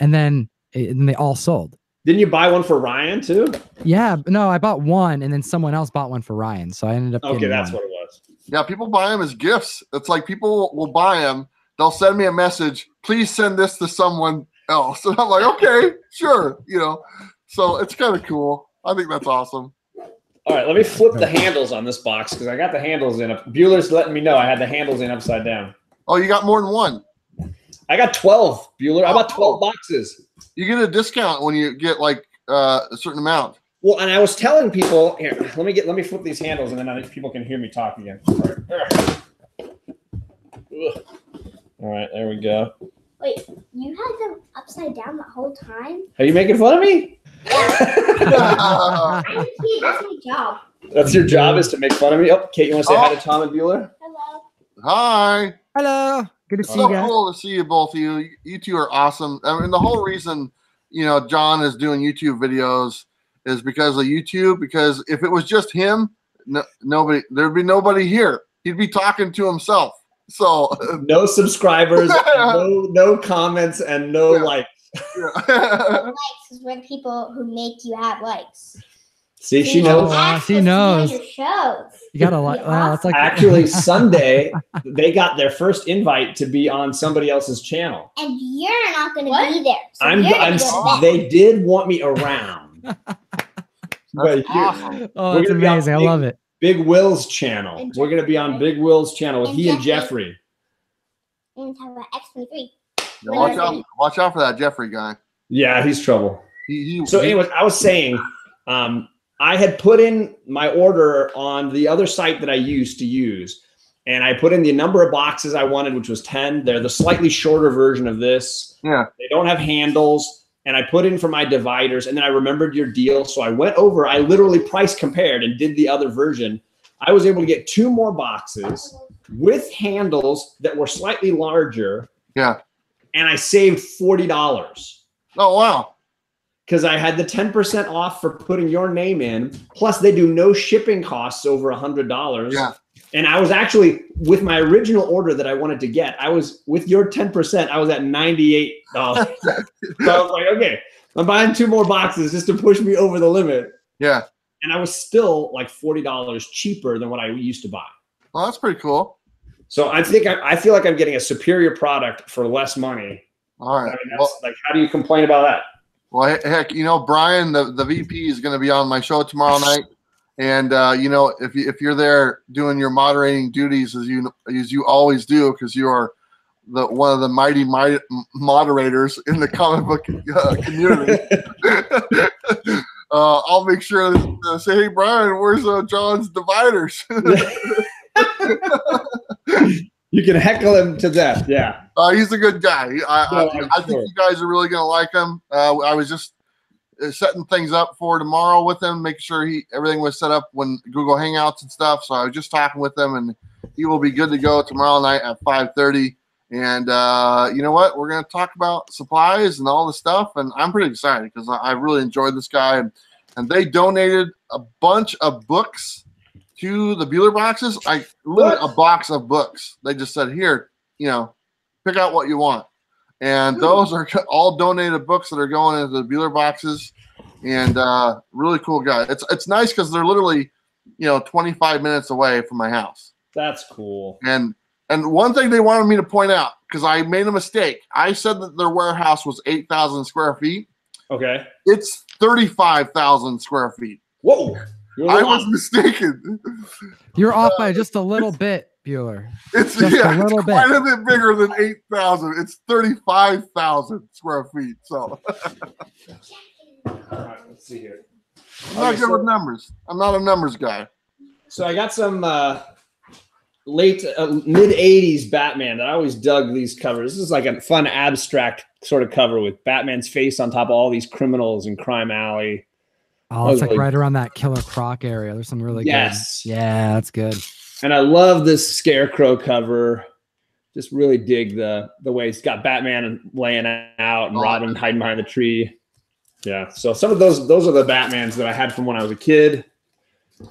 and then they all sold. Didn't you buy one for Ryan too? Yeah, no, I bought one, and then someone else bought one for Ryan, so I ended up. Okay, that's what it was. Yeah, people buy them as gifts. It's like people will buy them. They'll send me a message. Please send this to someone else. And I'm like, okay, sure. You know, so it's kind of cool. I think that's awesome. All right, let me flip the handles on this box because I got the handles in. Bueller's letting me know I had the handles in upside down. Oh, you got more than one. I got 12, Bueller. I bought 12 boxes. You get a discount when you get like a certain amount. Well, and I was telling people here. Let me flip these handles, and then people can hear me talk again. All right, there we go. Wait, you had them upside down the whole time? Are you making fun of me? I'm a kid. That's my job. That's your job, is to make fun of me. Oh, Kate, you want to say hi to Tom and Bueller? Hello. Hi. Hello. Good to see So you guys. cool to see you, both of you. You two are awesome. I mean, the whole reason, John is doing YouTube videos is because of YouTube. Because if it was just him, there'd be nobody here. He'd be talking to himself. So no subscribers, no comments, and no likes. Yeah. Likes is when people who make you have likes. See, she knows. She knows. Your shows. You gotta like. It's like actually Sunday. They got their first invite to be on somebody else's channel, and you're not going to be there. So they did want me around. That's awesome. Oh, that's amazing. I love it. Big Will's channel. We're going to be on Big Will's channel with he and Jeffrey. And talk about X23. Yeah, watch out for that Jeffrey guy. Yeah, he's trouble. So anyways, I was saying, I had put in my order on the other site that I used to use. And I put in the number of boxes I wanted, which was 10. They're the slightly shorter version of this. Yeah. They don't have handles. And I put in for my dividers. And then I remembered your deal. So I went over. I literally price compared and did the other version. I was able to get 2 more boxes with handles that were slightly larger. Yeah. And I saved $40. Oh, wow. Because I had the 10% off for putting your name in. Plus, they do no shipping costs over $100. Yeah. And I was actually, with my original order that I wanted to get, I was, with your 10%, I was at $98. So I was like, okay, I'm buying 2 more boxes just to push me over the limit. Yeah. And I was still like $40 cheaper than what I used to buy. Well, that's pretty cool. So I think I feel like I'm getting a superior product for less money. All right. I mean, that's, like, how do you complain about that? Well, heck, you know, Brian, the VP is going to be on my show tomorrow night. And, you know, if you're there doing your moderating duties as you always do, because you are one of the mighty moderators in the comic book community, I'll make sure to say, hey, Brian, where's John's dividers? You can heckle him to death. Yeah. He's a good guy. I think sure. you guys are really going to like him. I was just setting things up for tomorrow with him, making sure everything was set up when Google Hangouts and stuff. So I was just talking with him, and he will be good to go tomorrow night at 5:30. And you know what? We're going to talk about supplies and all the stuff. And I'm pretty excited because I really enjoyed this guy. And they donated a bunch of books to the Bueller boxes. Literally a box of books. They just said, here, you know, pick out what you want. And those are all donated books that are going into the Bueller boxes. And really cool guy. It's nice because they're literally, you know, 25 minutes away from my house. That's cool. And one thing they wanted me to point out, because I made a mistake. I said that their warehouse was 8,000 square feet. Okay. It's 35,000 square feet. Whoa. I was mistaken. You're off by just a little bit, Bueller. It's just a little bit. Quite a bit bigger than 8,000. It's 35,000 square feet. So All right, let's see here. I'm not good with numbers. I'm not a numbers guy. So I got some late mid 80s Batman that I always dug these covers. This is like a fun abstract sort of cover with Batman's face on top of all these criminals in Crime Alley. Oh, it's like right around that Killer Croc area. There's some really good. Yeah, that's good. And I love this Scarecrow cover. Just really dig the way it's got Batman laying out and Robin hiding behind the tree. Yeah. So some of those are the Batmans that I had from when I was a kid.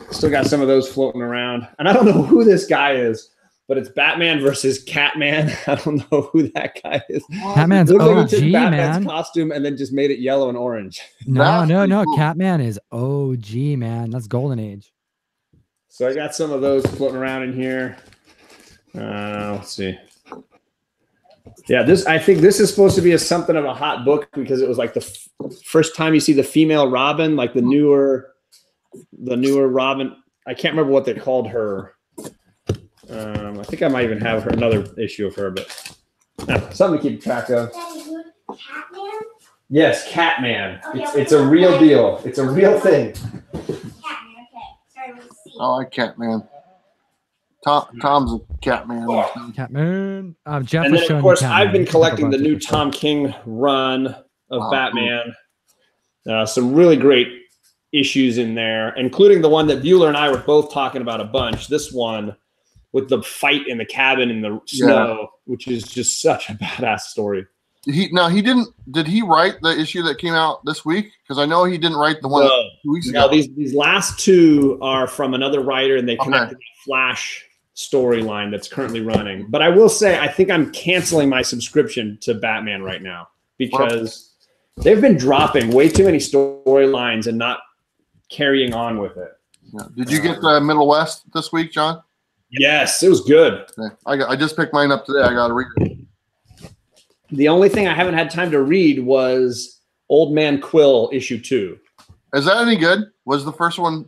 Still got some of those floating around. And I don't know who this guy is, but it's Batman versus Catman. I don't know who that guy is. Catman's OG, like he took Batman's man. costume and then just made it yellow and orange. No. Cool. Catman is OG, man. That's Golden Age. So I got some of those floating around in here. Let's see. Yeah, I think this is supposed to be something of a hot book because it was like the first time you see the female Robin, like the newer Robin. I can't remember what they called her. I think I might even have another issue of her, but something to keep track of. Catman? Yes, Catman. Okay, it's a real deal. It's a real thing. Catman, okay. Sorry, let's see. I like Catman. Tom's a Catman. Catman. Jeff And was then, showing of course, Catman. I've been collecting the new Tom King run of Batman. Some really great issues in there, including the one that Bueller and I were both talking about a bunch. This one with the fight in the cabin in the snow, which is just such a badass story. Did he write the issue that came out this week? Because I know he didn't write the one 2 weeks ago. No, these last two are from another writer, and they connected the Flash storyline that's currently running. But I will say, I think I'm canceling my subscription to Batman right now because they've been dropping way too many storylines and not carrying on with it. Yeah. Did you get the Middle West this week, John? Yes, it was good. Okay. I just picked mine up today. I got to read it. The only thing I haven't had time to read was Old Man Quill issue 2. Is that any good? Was the first one?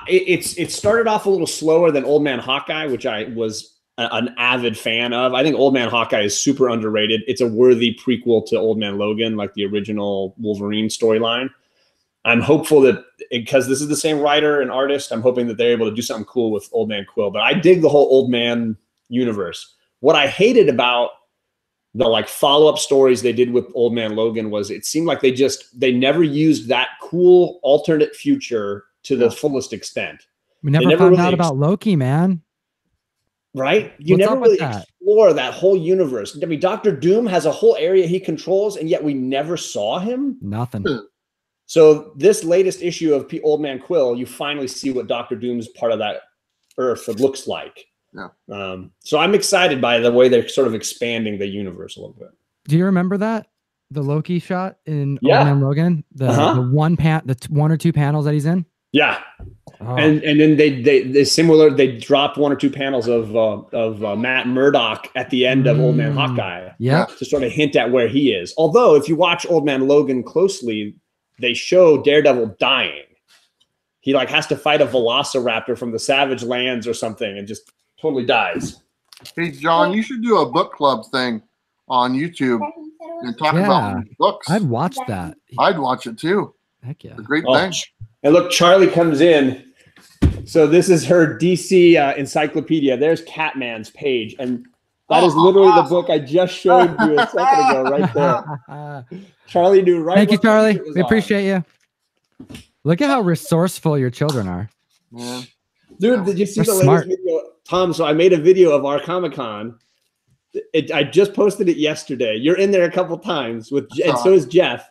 It started off a little slower than Old Man Hawkeye, which I was an avid fan of. I think Old Man Hawkeye is super underrated. It's a worthy prequel to Old Man Logan, like the original Wolverine storyline. I'm hopeful that because this is the same writer and artist, I'm hoping that they're able to do something cool with Old Man Quill. But I dig the whole Old Man universe. What I hated about the like follow-up stories they did with Old Man Logan was it seemed like they never used that cool alternate future to the fullest extent. We never found out about Loki, man. Right? You never really explore that whole universe. I mean, Doctor Doom has a whole area he controls, and yet we never saw him. Nothing. So this latest issue of Old Man Quill, you finally see what Doctor Doom's part of that Earth looks like. Yeah. So I'm excited by the way they're sort of expanding the universe a little bit. Do you remember that? The Loki shot in Old Man Logan? The one or two panels that he's in? Yeah. Oh. And then they dropped one or two panels of Matt Murdock at the end of Old Man Hawkeye. Yeah. To sort of hint at where he is. Although if you watch Old Man Logan closely, they show Daredevil dying. He like has to fight a velociraptor from the Savage Lands or something and just totally dies. Hey, John, you should do a book club thing on YouTube and talk about books. I'd watch that. I'd watch it too. Heck yeah. It's a great thing. And look, Charlie comes in. So this is her DC encyclopedia. There's Catman's page. And that is literally the book I just showed you a second ago right there. Charlie knew right. Thank you, Charlie. We appreciate you. Look at how resourceful your children are. Yeah. Dude, did you see the latest video? Tom, so I made a video of our Comic-Con. I just posted it yesterday. You're in there a couple times and so is Jeff.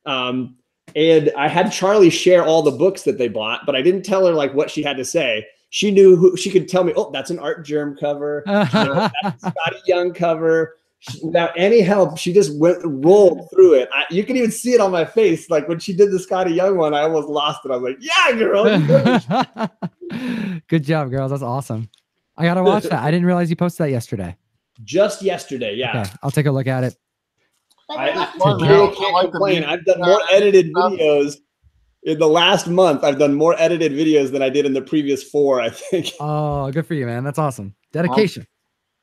And I had Charlie share all the books that they bought, but I didn't tell her like what she had to say. She knew who she could tell me. Oh, that's an Art Germ cover. That's a Scotty Young cover. Without any help, she just rolled through it. You can even see it on my face. Like when she did the Scotty Young one, I almost lost it. I was like, "Yeah, girl." Good job, girls. That's awesome. I gotta watch that. I didn't realize you posted that yesterday. Just yesterday, yeah. Okay, I'll take a look at it. I can't complain. I've done more edited videos in the last month. I've done more edited videos than I did in the previous 4, I think. Oh, good for you, man. That's awesome. Dedication.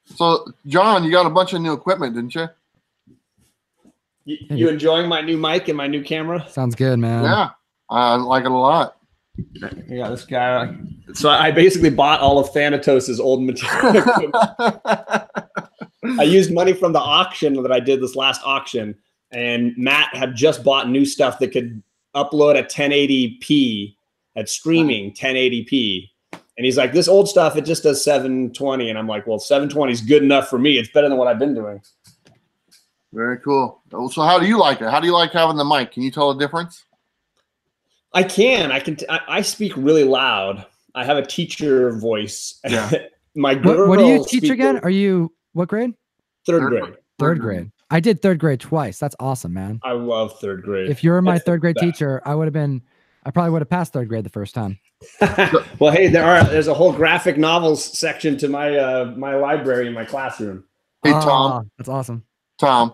So, John, you got a bunch of new equipment, didn't you? You enjoying my new mic and my new camera? Sounds good, man. Yeah, I like it a lot. Yeah, this guy. So I basically bought all of Thanatos's old material. I used money from the auction that I did this last auction, and Matt had just bought new stuff that could upload at 1080p, at streaming 1080p. And he's like, this old stuff, it just does 720. And I'm like, well, 720 is good enough for me. It's better than what I've been doing. Very cool. So how do you like it? How do you like having the mic? Can you tell the difference? I can. I speak really loud. I have a teacher voice. Yeah. My girl. What do you teach again? Are you what grade? Third grade. Third grade. I did third grade twice. That's awesome, man. I love third grade. If you were my third grade teacher, I probably would have passed third grade the first time. Well, hey, there's a whole graphic novels section to my my library in my classroom. Hey, Tom. That's awesome. Tom.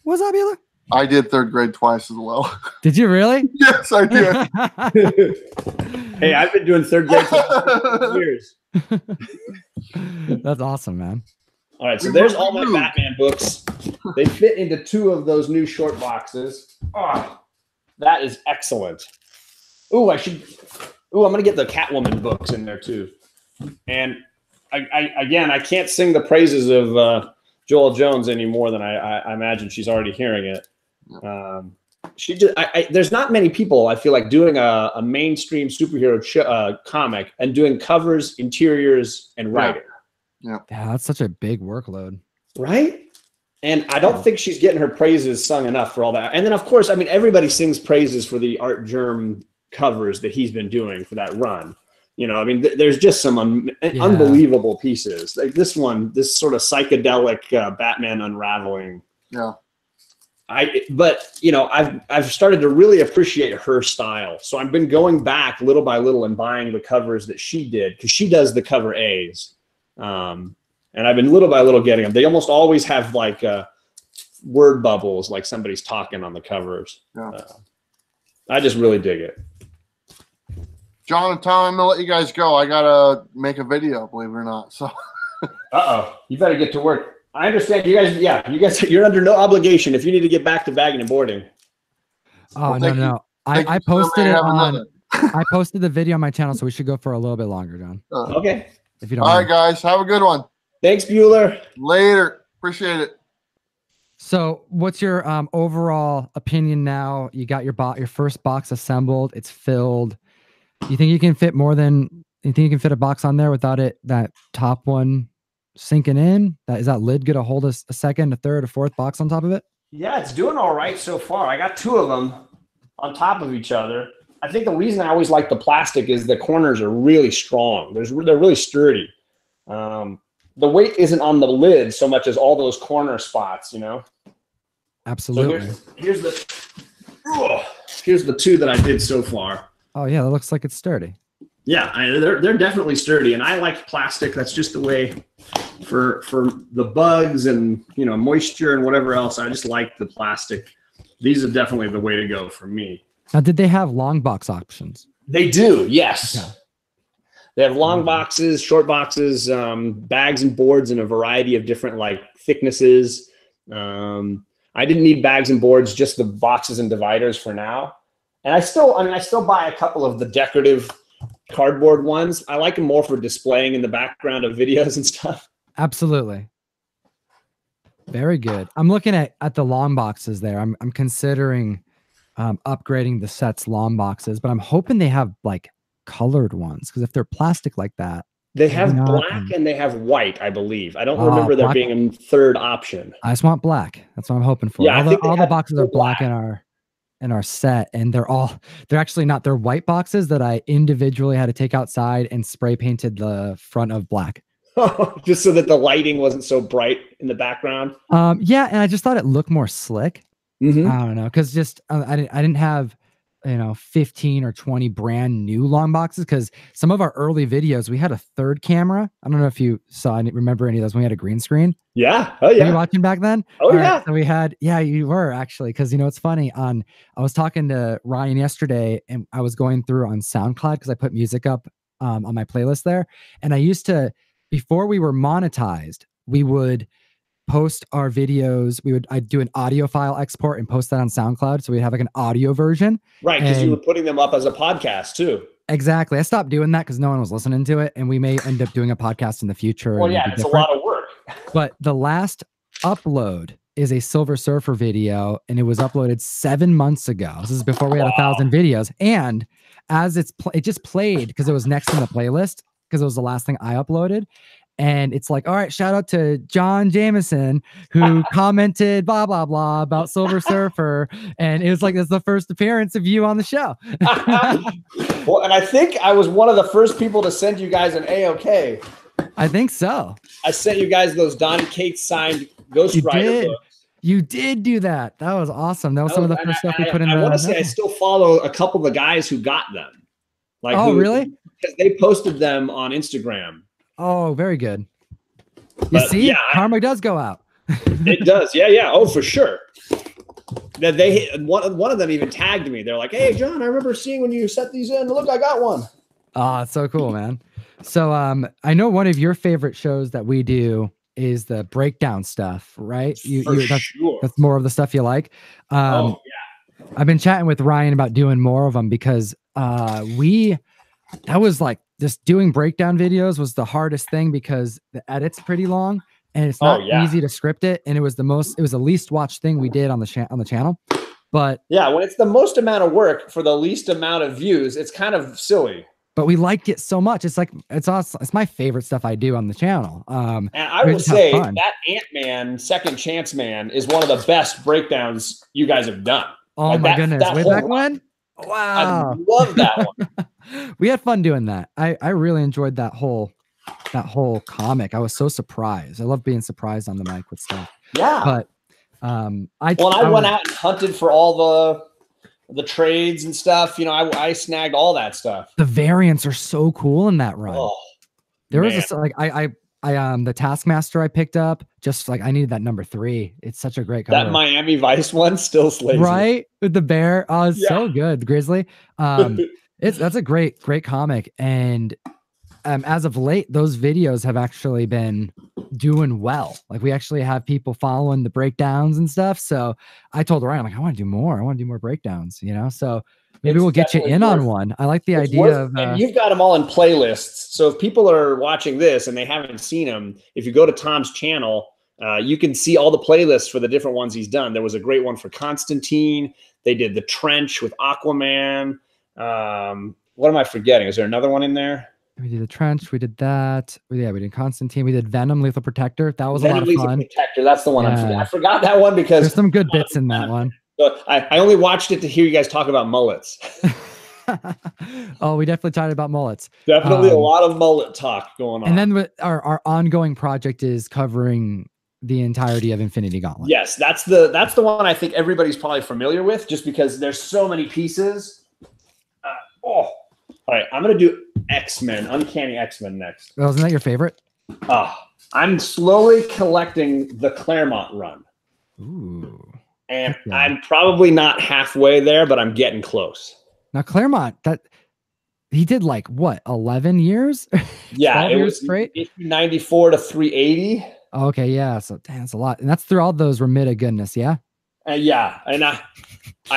What's up, Bela? I did third grade twice as well. Did you really? Yes, I did. Hey, I've been doing third grade for years. That's awesome, man. All right, so there's all my Batman books. They fit into 2 of those new short boxes. Oh, that is excellent. Ooh, I'm gonna get the Catwoman books in there too. And I can't sing the praises of Joel Jones any more than I imagine she's already hearing it. There's not many people I feel like doing a mainstream superhero comic and doing covers, interiors, and writing. Yeah, that's such a big workload, right? And I don't think she's getting her praises sung enough for all that. And then, of course, I mean, everybody sings praises for the Art Germ covers that he's been doing for that run. You know, I mean, there's just some unbelievable pieces. Like this one, this sort of psychedelic Batman unraveling. Yeah. But you know, I've started to really appreciate her style. So I've been going back little by little and buying the covers that she did because she does the cover A's. And I've been little by little getting them. They almost always have like word bubbles, like somebody's talking on the covers. Yeah. I just really dig it. John and Tom, I'm gonna let you guys go. I gotta make a video, believe it or not. So. You better get to work. I understand you guys. Yeah, you're under no obligation if you need to get back to bagging and boarding. Oh, no. I posted it on. I posted the video on my channel, so we should go for a little bit longer, John. Okay. If you don't. All mind. right, guys, have a good one. Thanks, Bueller. Later. Appreciate it. So, what's your overall opinion now? You got your first box assembled. It's filled. You think you can fit more than? You think you can fit a box on there without that top one sinking in? Is that lid gonna hold us a second, a third, a fourth box on top of it? Yeah, it's doing all right so far. I got 2 of them on top of each other. I think the reason I always like the plastic is the corners are really strong. They're really sturdy. The weight isn't on the lid so much as all those corner spots, you know? Absolutely. So here's the 2 that I did so far. Oh yeah, that looks like it's sturdy. Yeah, they're definitely sturdy, and I like plastic. That's just the way for the bugs and, you know, moisture and whatever else. I just like the plastic. These are definitely the way to go for me. Now, did they have long box options? They do, yes. Okay. They have long boxes, short boxes, bags and boards in a variety of different like thicknesses. I didn't need bags and boards, just the boxes and dividers for now. And I still buy a couple of the decorative cardboard ones. I like them more for displaying in the background of videos and stuff. Absolutely. Very good. I'm looking at the long boxes there. I'm considering upgrading the set's long boxes, but I'm hoping they have like colored ones, because if they're plastic like that, they have black and they have white, I believe. I don't remember there being a third option. I just want black. That's what I'm hoping for. Yeah, all the boxes are black in our set, and they're actually not. They're white boxes that I individually had to take outside and spray painted the front of black. Just so that the lighting wasn't so bright in the background. Yeah, and I just thought it looked more slick. Mm-hmm. I don't know, because just I didn't have 15 or 20 brand new long boxes, because some of our early videos we had a third camera. I don't know if you remember any of those when we had a green screen. Yeah. Oh yeah. Were you watching back then? Oh yeah. Right, so we had, you were actually, because it's funny, I was talking to Ryan yesterday, and I was going through on SoundCloud because I put music up on my playlist there, and I used to, before we were monetized, we would post our videos. I'd do an audio file export and post that on SoundCloud, so we'd have like an audio version. Right, because you were putting them up as a podcast too. Exactly. I stopped doing that because no one was listening to it, and we may end up doing a podcast in the future. Well, yeah, it's a lot of work. But the last upload is a Silver Surfer video, and it was uploaded 7 months ago. This is before we had 1,000 videos, and as it just played because it was next in the playlist, because it was the last thing I uploaded. And it's like, all right, shout out to John Jameson, who commented blah, blah, blah about Silver Surfer. And it was like, it's the first appearance of you on the show. Well, and I think I was one of the first people to send you guys an A-OK. I think so. I sent you guys those Donny Cates signed Ghost Rider books. You did do that. That was awesome. That was some of the first stuff we put in. I want to say I still follow a couple of the guys who got them. Like, really? Because they posted them on Instagram. Oh, very good. You see, yeah, karma does go out. It does. Yeah. Oh, for sure. That one of them even tagged me. They're like, "Hey, John, I remember seeing when you set these in. Look, I got one." Oh, it's so cool, man. So, I know one of your favorite shows that we do is the breakdown stuff, right? That's more of the stuff you like. Yeah. I've been chatting with Ryan about doing more of them, because that was like, just doing breakdown videos was the hardest thing, because the edit's pretty long and it's not easy to script it. And it was the least watched thing we did on the channel. But yeah, when it's the most amount of work for the least amount of views, it's kind of silly. But we liked it so much. It's like, it's awesome. It's my favorite stuff I do on the channel. And I will say that Ant-Man, Second Chance Man, is one of the best breakdowns you guys have done. Oh, like my goodness. Way back when? Wow. I love that one. We had fun doing that. I really enjoyed that whole comic. I was so surprised. I love being surprised on the mic with stuff. Yeah. But I went out and hunted for all the trades and stuff. I snagged all that stuff. The variants are so cool in that run. Oh, there was the Taskmaster I picked up, just like I needed that number 3. It's such a great cover. That Miami Vice one still slays right me. With the bear. Oh, it's so good. The Grizzly. That's a great comic. And as of late, those videos have actually been doing well. Like, we actually have people following the breakdowns and stuff. So I told Ryan, I'm like, I want to do more. I want to do more breakdowns, So Maybe we'll get you in on one. I like the idea of. And you've got them all in playlists. So if people are watching this and they haven't seen them, if you go to Tom's channel, you can see all the playlists for the different ones he's done. There was a great one for Constantine. They did The Trench with Aquaman. What am I forgetting? Is there another one in there? We did The Trench. We did that. Yeah, we did Constantine. We did Venom, Lethal Protector. That was a lot of fun. Protector. That's the one I forgot that one because there's some good bits in that one. But I only watched it to hear you guys talk about mullets. Oh, we definitely talked about mullets. Definitely a lot of mullet talk going on. And then our ongoing project is covering the entirety of Infinity Gauntlet. Yes, that's the one I think everybody's probably familiar with, just because there's so many pieces. All right, I'm gonna do X-Men, Uncanny X-Men next. Well, isn't that your favorite? I'm slowly collecting the Claremont run. Ooh. And I'm probably not halfway there, but I'm getting close. Now Claremont, that he did like what, 11 years? Yeah, it was straight. 94 to 380. Okay, yeah. So damn, that's a lot, and that's through all those Romita goodness, yeah. Yeah, and I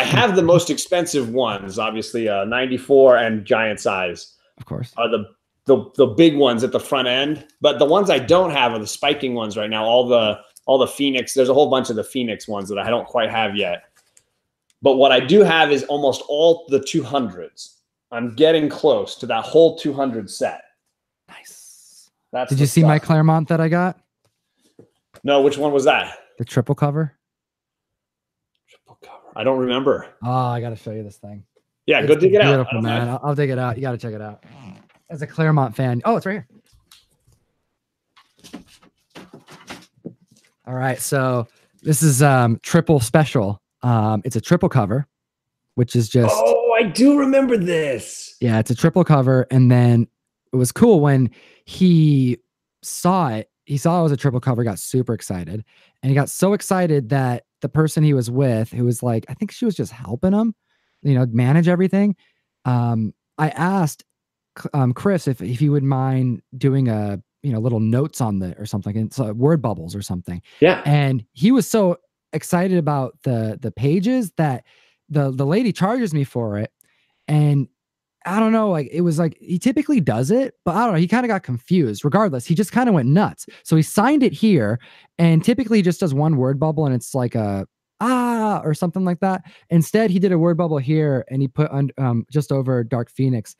have the most expensive ones, obviously. 94 and Giant Size, of course, are the big ones at the front end. But the ones I don't have are the spiking ones right now. All the Phoenix. There's a whole bunch of the Phoenix ones that I don't quite have yet. But what I do have is almost all the 200s. I'm getting close to that whole 200 set. Nice. That's Did you see my Claremont that I got? No, which one was that? The triple cover. Triple cover. I don't remember. Oh, I got to show you this thing. Yeah, go dig it out. Beautiful, man. I'll dig it out. You got to check it out. As a Claremont fan. Oh, it's right here. All right. So this is triple special. It's a triple cover, which is just. Oh, I do remember this. Yeah, it's a triple cover. And then it was cool when he saw it. He saw it was a triple cover, got super excited. And he got so excited that the person he was with, who was like, I think she was just helping him, manage everything. I asked Chris if he would mind doing a, little notes on the or something, and so word bubbles or something. Yeah. And he was so excited about the pages that the lady charges me for it. And I don't know, like it was like he typically does it, but I don't know, he kind of got confused. Regardless, he just kind of went nuts. So he signed it here, and typically he just does one word bubble and it's like a or something like that. Instead, he did a word bubble here and he put just over Dark Phoenix.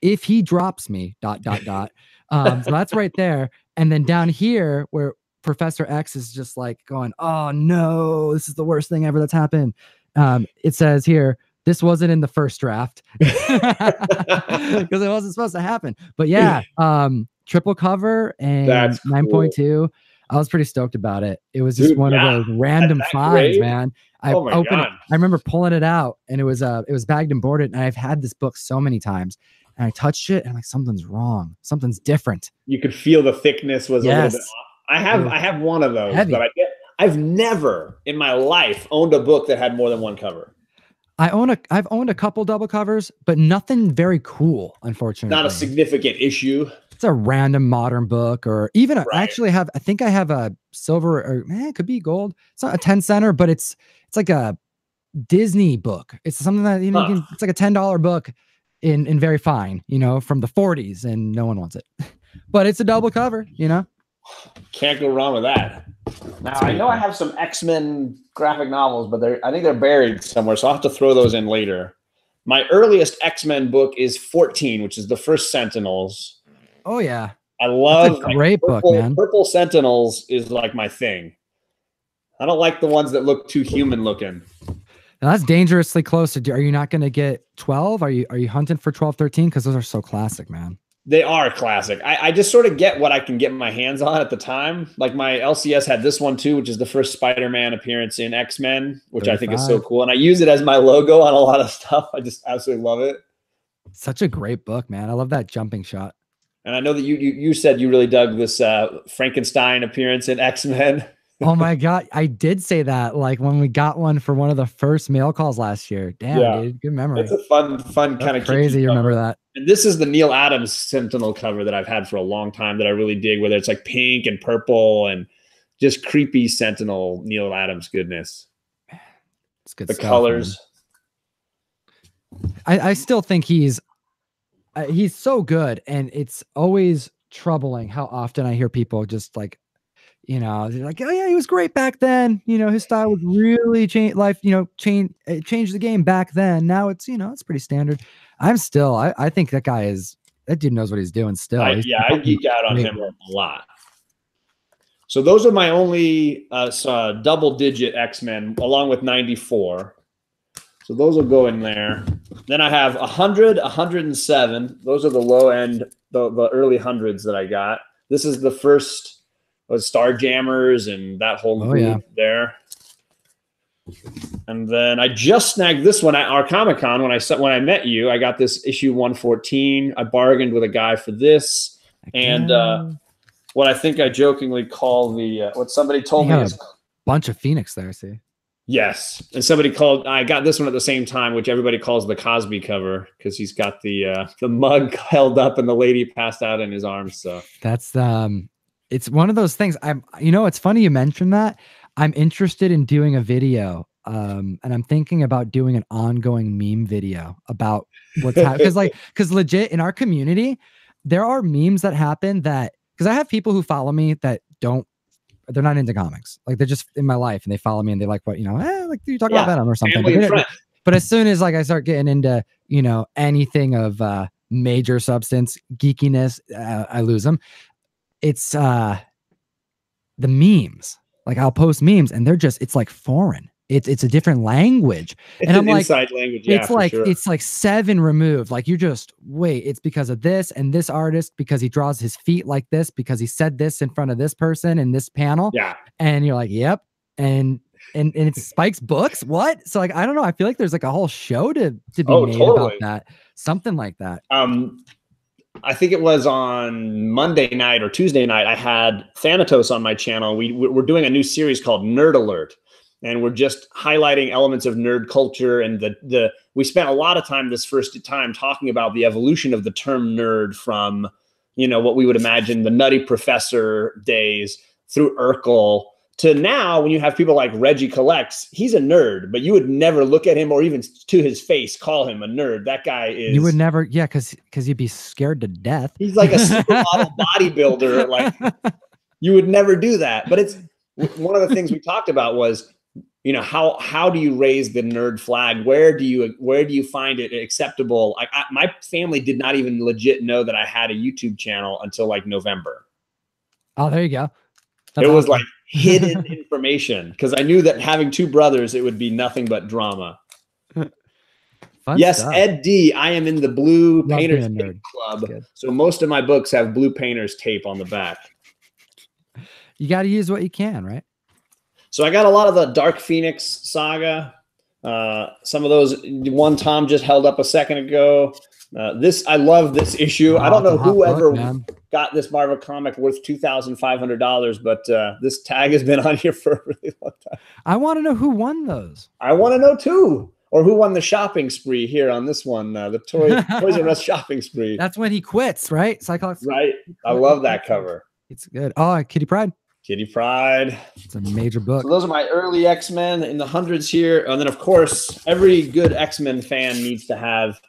If he drops me, ... So that's right there. And then down here where Professor X is just like going, oh no, this is the worst thing ever that's happened. It says here, this wasn't in the first draft because it wasn't supposed to happen. But yeah, triple cover and 9.2. Cool. I was pretty stoked about it. It was just one of those random finds, great? Man. I opened it. I remember pulling it out, and it was bagged and boarded. And I've had this book so many times, and I touched it, and I'm like, something's wrong. Something's different. You could feel the thickness was a little bit off. I have one of those, heavy. But I've never in my life owned a book that had more than one cover. I've owned a couple double covers, but nothing very cool, unfortunately. Not a significant issue. It's a random modern book, or even I think I have a silver, or it could be gold. It's not a 10 center, but it's like a Disney book. It's something that it's like a $10 book in very fine, from the 40s, and no one wants it. But it's a double cover, Can't go wrong with that. Now, I know I have some X-Men graphic novels, but I think they're buried somewhere, so I'll have to throw those in later. My earliest X-Men book is 14, which is the first Sentinels. Oh, yeah. I love a great book, man. Purple Sentinels is like my thing. I don't like the ones that look too human looking. Now, that's dangerously close. Are you not going to get 12? Are you hunting for 12, 13? Because those are so classic, man. They are classic. I just sort of get what I can get my hands on at the time. Like my LCS had this one too, which is the first Spider-Man appearance in X-Men, which 35. I think is so cool. And I use it as my logo on a lot of stuff. I just absolutely love it. Such a great book, man. I love that jumping shot. And I know that you said you really dug this Frankenstein appearance in X-Men. Oh my God. I did say that, like when we got one for one of the first mail calls last year. Damn, dude, good memory. It's a fun kind of crazy. You remember that? And this is the Neil Adams Sentinel cover that I've had for a long time that I really dig, whether it's like pink and purple and just creepy Sentinel Neil Adams goodness. It's good. The colors. Man. I still think he's so good, and it's always troubling how often I hear people just like, you know, they're like, oh yeah, he was great back then. You know, his style would really change life. You know, change the game back then. Now it's, you know, it's pretty standard. I think that dude knows what he's doing still. I geek out on him a lot. So those are my only double-digit X-Men, along with 94. So those will go in there. Then I have 100, 107. Those are the low end, the early hundreds that I got. This is the first Star Jammers and that whole group there. And then I just snagged this one at our Comic-Con when I met you. I got this issue 114. I bargained with a guy for this. And what I think I jokingly call the what somebody told me is a bunch of Phoenix there, see? Yes. And I got this one at the same time, which everybody calls the Cosby cover, because he's got the mug held up and the lady passed out in his arms. So that's it's one of those things. It's funny you mentioned that. I'm interested in doing a video, and I'm thinking about doing an ongoing meme video about what's happening. Because legit in our community, there are memes that happen because I have people who follow me that they're not into comics. Like, they're just in my life and they follow me and they like what, like you talk about Venom or something. But as soon as I start getting into, anything of major substance geekiness, I lose them. It's the memes. Like, I'll post memes and it's like foreign. It's a different language. And I'm like, inside language. Yeah, it's like 7 removed. Like, you just wait, it's because of this and this artist, because he draws his feet like this, because he said this in front of this person in this panel. Yeah. And you're like, yep. And it's Spike's books. What? So I don't know. I feel like there's like a whole show to be made about that. Something like that. I think it was on Monday night or Tuesday night, I had Thanatos on my channel. We're doing a new series called Nerd Alert. And we're just highlighting elements of nerd culture. And we spent a lot of time this first time talking about the evolution of the term nerd from, what we would imagine the Nutty Professor days through Urkel to now, when you have people like Reggie Collects. He's a nerd, but you would never look at him or even to his face call him a nerd. That guy is. You would never, yeah, because you'd be scared to death. He's like a supermodel bodybuilder. Like, you would never do that. But it's one of the things we talked about was, how do you raise the nerd flag? Where do you find it acceptable? My family did not even legit know that I had a YouTube channel until like November. Oh, there you go. That's awesome. Was like hidden information, because I knew that having 2 brothers, it would be nothing but drama. Yes, stuff. Ed D. I am in the Blue Painters Tape Club. So most of my books have Blue Painters tape on the back. You got to use what you can, right? So I got a lot of the Dark Phoenix saga. Some of those, one Tom just held up a second ago. I love this issue. I don't know whoever got this Marvel comic worth $2,500, but this tag has been on here for a really long time. I want to know who won those. I want to know too. Or who won the shopping spree here on this one, the Toys R Us shopping spree. That's when he quits, right? Cyclops. Right. I love that cover. It's good. Oh, Kitty Pryde. Kitty Pryde. It's a major book. So those are my early X-Men in the hundreds here. And then, of course, every good X-Men fan needs to have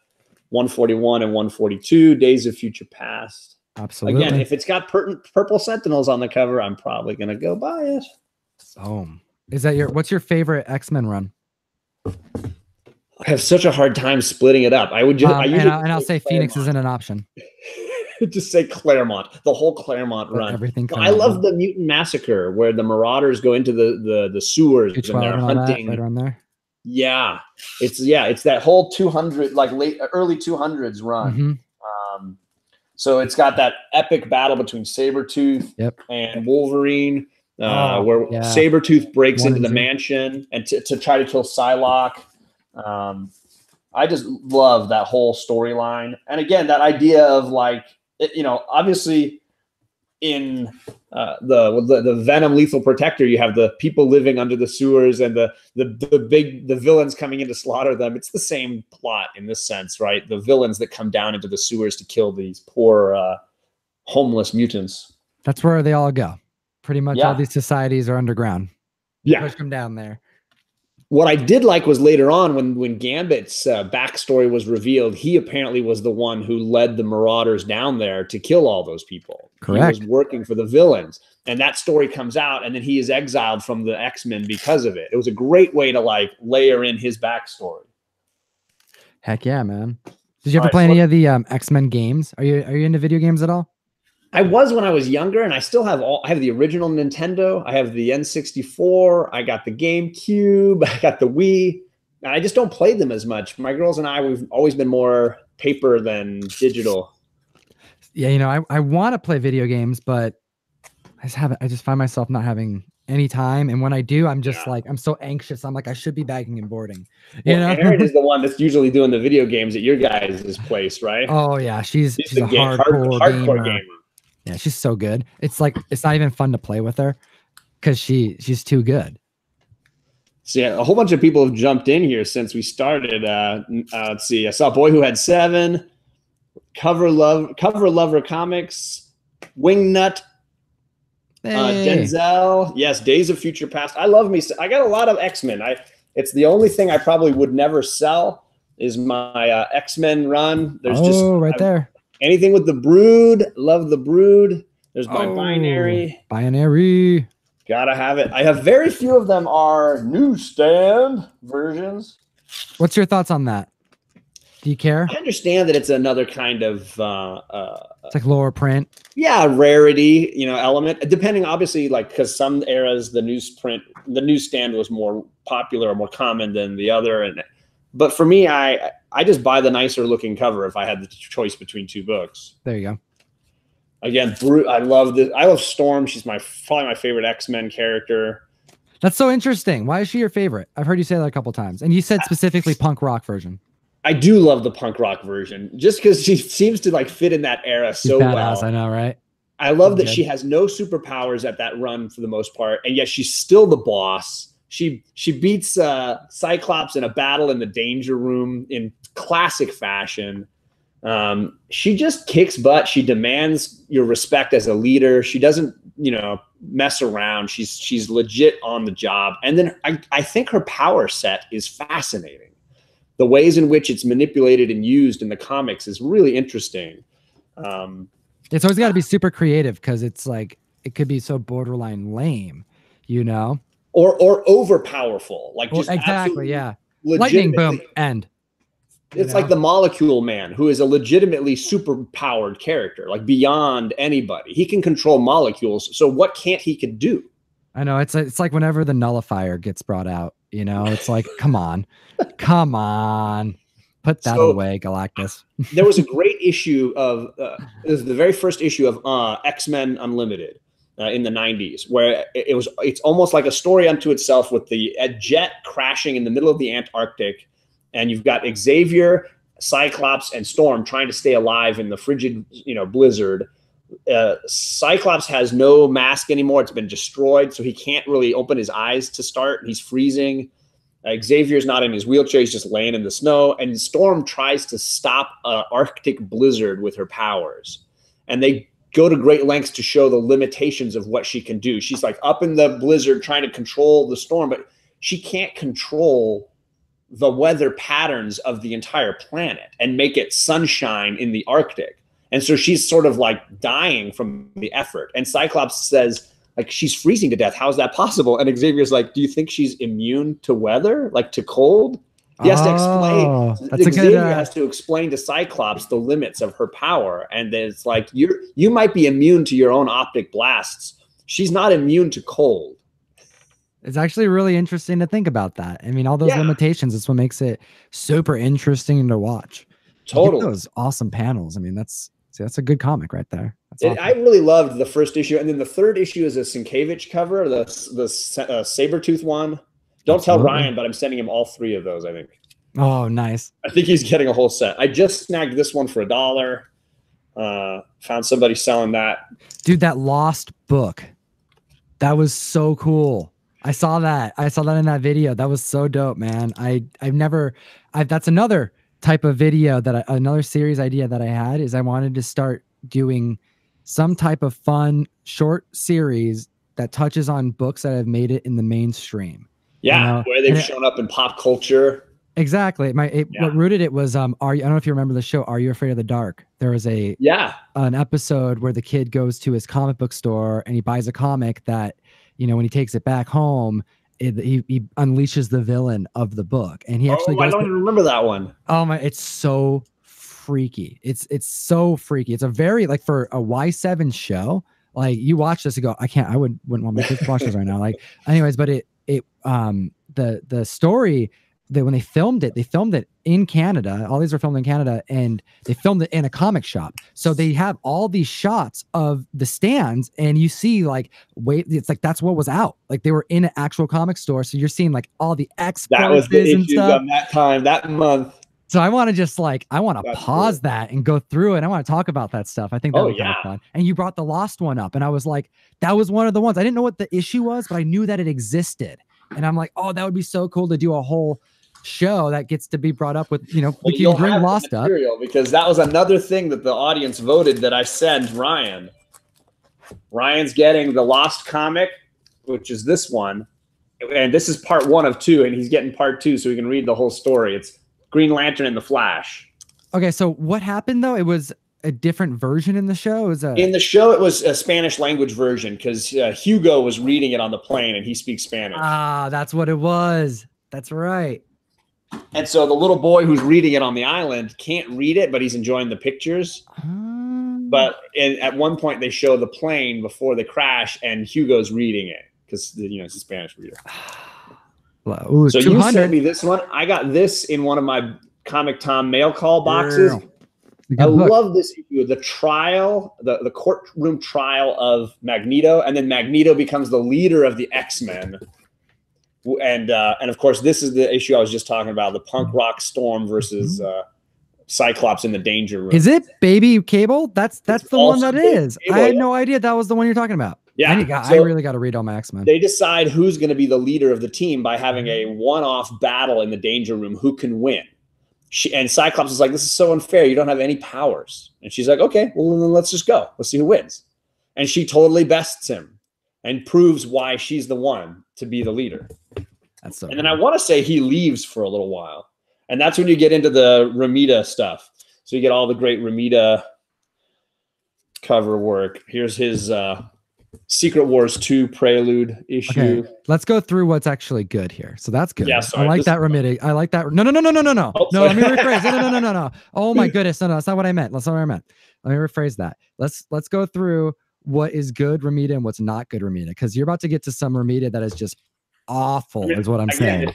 141 and 142, Days of Future Past. Absolutely. Again, if it's got purple Sentinels on the cover, I'm probably going to go buy it. Is that what's your favorite X-Men run? I have such a hard time splitting it up. I would just, I'll say Phoenix isn't an option. Just say Claremont, the whole Claremont run. Everything. I love the Mutant Massacre, where the Marauders go into the sewers and they're hunting. Right around there. Yeah, it's that whole 200, like early 200s run. Mm-hmm. So it's got that epic battle between Sabretooth and Wolverine, where Sabretooth breaks into the mansion and to try to kill Psylocke. I just love that whole storyline. And again, that idea of like, obviously in the Venom Lethal Protector, you have the people living under the sewers and the villains coming in to slaughter them. It's the same plot in this sense, right? The villains that come down into the sewers to kill these poor homeless mutants. That's where they all go. Pretty much all these societies are underground. Yeah. Push them down there. What I did like was later on when Gambit's backstory was revealed, he apparently was the one who led the Marauders down there to kill all those people. Correct. He was working for the villains. And that story comes out, and then he is exiled from the X-Men because of it. It was a great way to like layer in his backstory. Heck yeah, man. Did you ever play any of the X-Men games? Are you into video games at all? I was when I was younger, and I still have I have the original Nintendo. I have the N64. I got the GameCube. I got the Wii. And I just don't play them as much. My girls and I, we've always been more paper than digital. Yeah, you know, I want to play video games, but I just find myself not having any time. And when I do, I'm just like, I'm so anxious. I'm like, I should be bagging and boarding. You know? Erin is the one that's usually doing the video games at your guys' place, right? Oh yeah, she's a hardcore gamer. Yeah, she's so good. It's like it's not even fun to play with her because she's too good. So yeah, a whole bunch of people have jumped in here since we started. Let's see. I saw a boy who had 7. Cover Lover Comics, Wingnut, Denzel. Yes, Days of Future Past. I love me. I got a lot of X-Men. It's the only thing I probably would never sell is my X-Men run. There's there. Anything with the Brood, love the Brood. There's my Binary. Binary. Gotta have it. I have very few of them are newsstand versions. What's your thoughts on that? Do you care? I understand that it's another kind of it's like lower print. Yeah, rarity, element. Depending, obviously, like because some eras the newsstand was more popular or more common than the other, but for me, I just buy the nicer looking cover if I had the choice between 2 books. There you go. Again, I love Storm. She's probably my favorite X-Men character. That's so interesting. Why is she your favorite? I've heard you say that a couple times, and you said specifically punk rock version. I do love the punk rock version, just because she seems to like fit in that era so well. I know, right? I love that she has no superpowers at that run for the most part, and yet she's still the boss. She beats Cyclops in a battle in the Danger Room in classic fashion. She just kicks butt. She demands your respect as a leader. She doesn't, mess around. She's legit on the job. And then I think her power set is fascinating. The ways in which it's manipulated and used in the comics is really interesting. It's always got to be super creative because it's like it could be so borderline lame, or overpowerful, like just exactly, yeah. Lightning boom, end. It's like the Molecule Man, who is a legitimately super powered character, like beyond anybody. He can control molecules, so what can't he could do? I know it's like whenever the Nullifier gets brought out, it's like, come on, put that away, Galactus. There was a great issue of it was the very first issue of X-Men Unlimited in the 90s, where it's almost like a story unto itself with a jet crashing in the middle of the Antarctic, and you've got Xavier, Cyclops, and Storm trying to stay alive in the frigid, blizzard. Cyclops has no mask anymore. It's been destroyed, so he can't really open his eyes to start. He's freezing. Xavier's not in his wheelchair. He's just laying in the snow. And Storm tries to stop an Arctic blizzard with her powers. And they go to great lengths to show the limitations of what she can do. She's like up in the blizzard trying to control the storm, but she can't control the weather patterns of the entire planet and make it sunshine in the Arctic. And so she's sort of like dying from the effort. And Cyclops says, like, she's freezing to death. How is that possible? And Xavier's like, do you think she's immune to weather, like to cold? He has to explain. Xavier has to explain to Cyclops the limits of her power. And then it's like, you might be immune to your own optic blasts. She's not immune to cold. It's actually really interesting to think about that. I mean, all those limitations is what makes it super interesting to watch. Totally. Those awesome panels. I mean, that's a good comic right there. Awesome. I really loved the first issue. And then the third issue is a Sienkiewicz cover, the Sabretooth one. Don't tell Ryan, but I'm sending him all 3 of those, I think. Oh, nice. I think he's getting a whole set. I just snagged this one for $1. Found somebody selling that. Dude, that Lost book. That was so cool. I saw that in that video. That was so dope, man. That's another type of video another series idea that I had is I wanted to start doing some type of fun short series that touches on books that have made it in the mainstream. Yeah, where they've shown up in pop culture. Exactly. What rooted it was I don't know if you remember the show Are You Afraid of the Dark? There was an episode where the kid goes to his comic book store and he buys a comic that, when he takes it back home, he unleashes the villain of the book, and he actually I don't even remember that one. Oh my, it's so freaky. It's so freaky. It's a very, like, for a Y7 show, like, you watch this and go, I wouldn't want my kids to watch this right now. Like, anyways, but the story that when they filmed it in Canada. All these were filmed in Canada, and they filmed it in a comic shop. So they have all these shots of the stands, and you see, like, it's like that's what was out. Like, they were in an actual comic store, so you're seeing, like, all the X-Forces. That was the issues on that month. So I want to pause that and go through it. I want to talk about that stuff. I think that would be kind of fun. And you brought the Lost one up, and I was like, that was one of the ones. I didn't know what the issue was, but I knew that it existed. And I'm like, oh, that would be so cool to do a whole show that gets to be brought up with, we can bring Lost up. Because that was another thing that the audience voted that I send Ryan. Ryan's getting the Lost comic, which is this one. And this is part 1 of 2, and he's getting part 2 so he can read the whole story. It's Green Lantern and the Flash. Okay, so what happened though? It was a different version in the show? In the show, it was a Spanish language version because Hugo was reading it on the plane and he speaks Spanish. Ah, that's what it was. That's right. And so the little boy who's reading it on the island can't read it, but he's enjoying the pictures. But at one point, they show the plane before the crash, and Hugo's reading it because he's a Spanish reader. Ooh, so you sent me this one. I got this in one of my Comic Tom mail call boxes. I love this issue. The trial, the courtroom trial of Magneto, and then Magneto becomes the leader of the X-Men. And of course, this is the issue I was just talking about: the punk rock Storm versus Cyclops in the Danger Room. Is it Baby Cable? That's the one that is. Cable, I had no idea that was the one you're talking about. Yeah, I really got to read all my X-Men. They decide who's going to be the leader of the team by having a one-off battle in the Danger Room. Who can win? And Cyclops is like, "This is so unfair. You don't have any powers." And she's like, "Okay, well then let's just go. Let's see who wins." And she totally bests him and proves why she's the one to be the leader. That's so. And then I want to say he leaves for a little while, and that's when you get into the Ramita stuff. So you get all the great Ramita cover work. Here's his Secret Wars 2 Prelude issue. Okay, let's go through what's actually good here. So that's good. Yeah, sorry, I like that Ramita. I like that. No. Oh, no, let me rephrase. No. Oh my goodness. No, that's not what I meant. That's not what I meant. Let me rephrase that. Let's go through what is good Ramita and what's not good Ramita, because you're about to get to some Ramita that is just awful, is what I'm saying.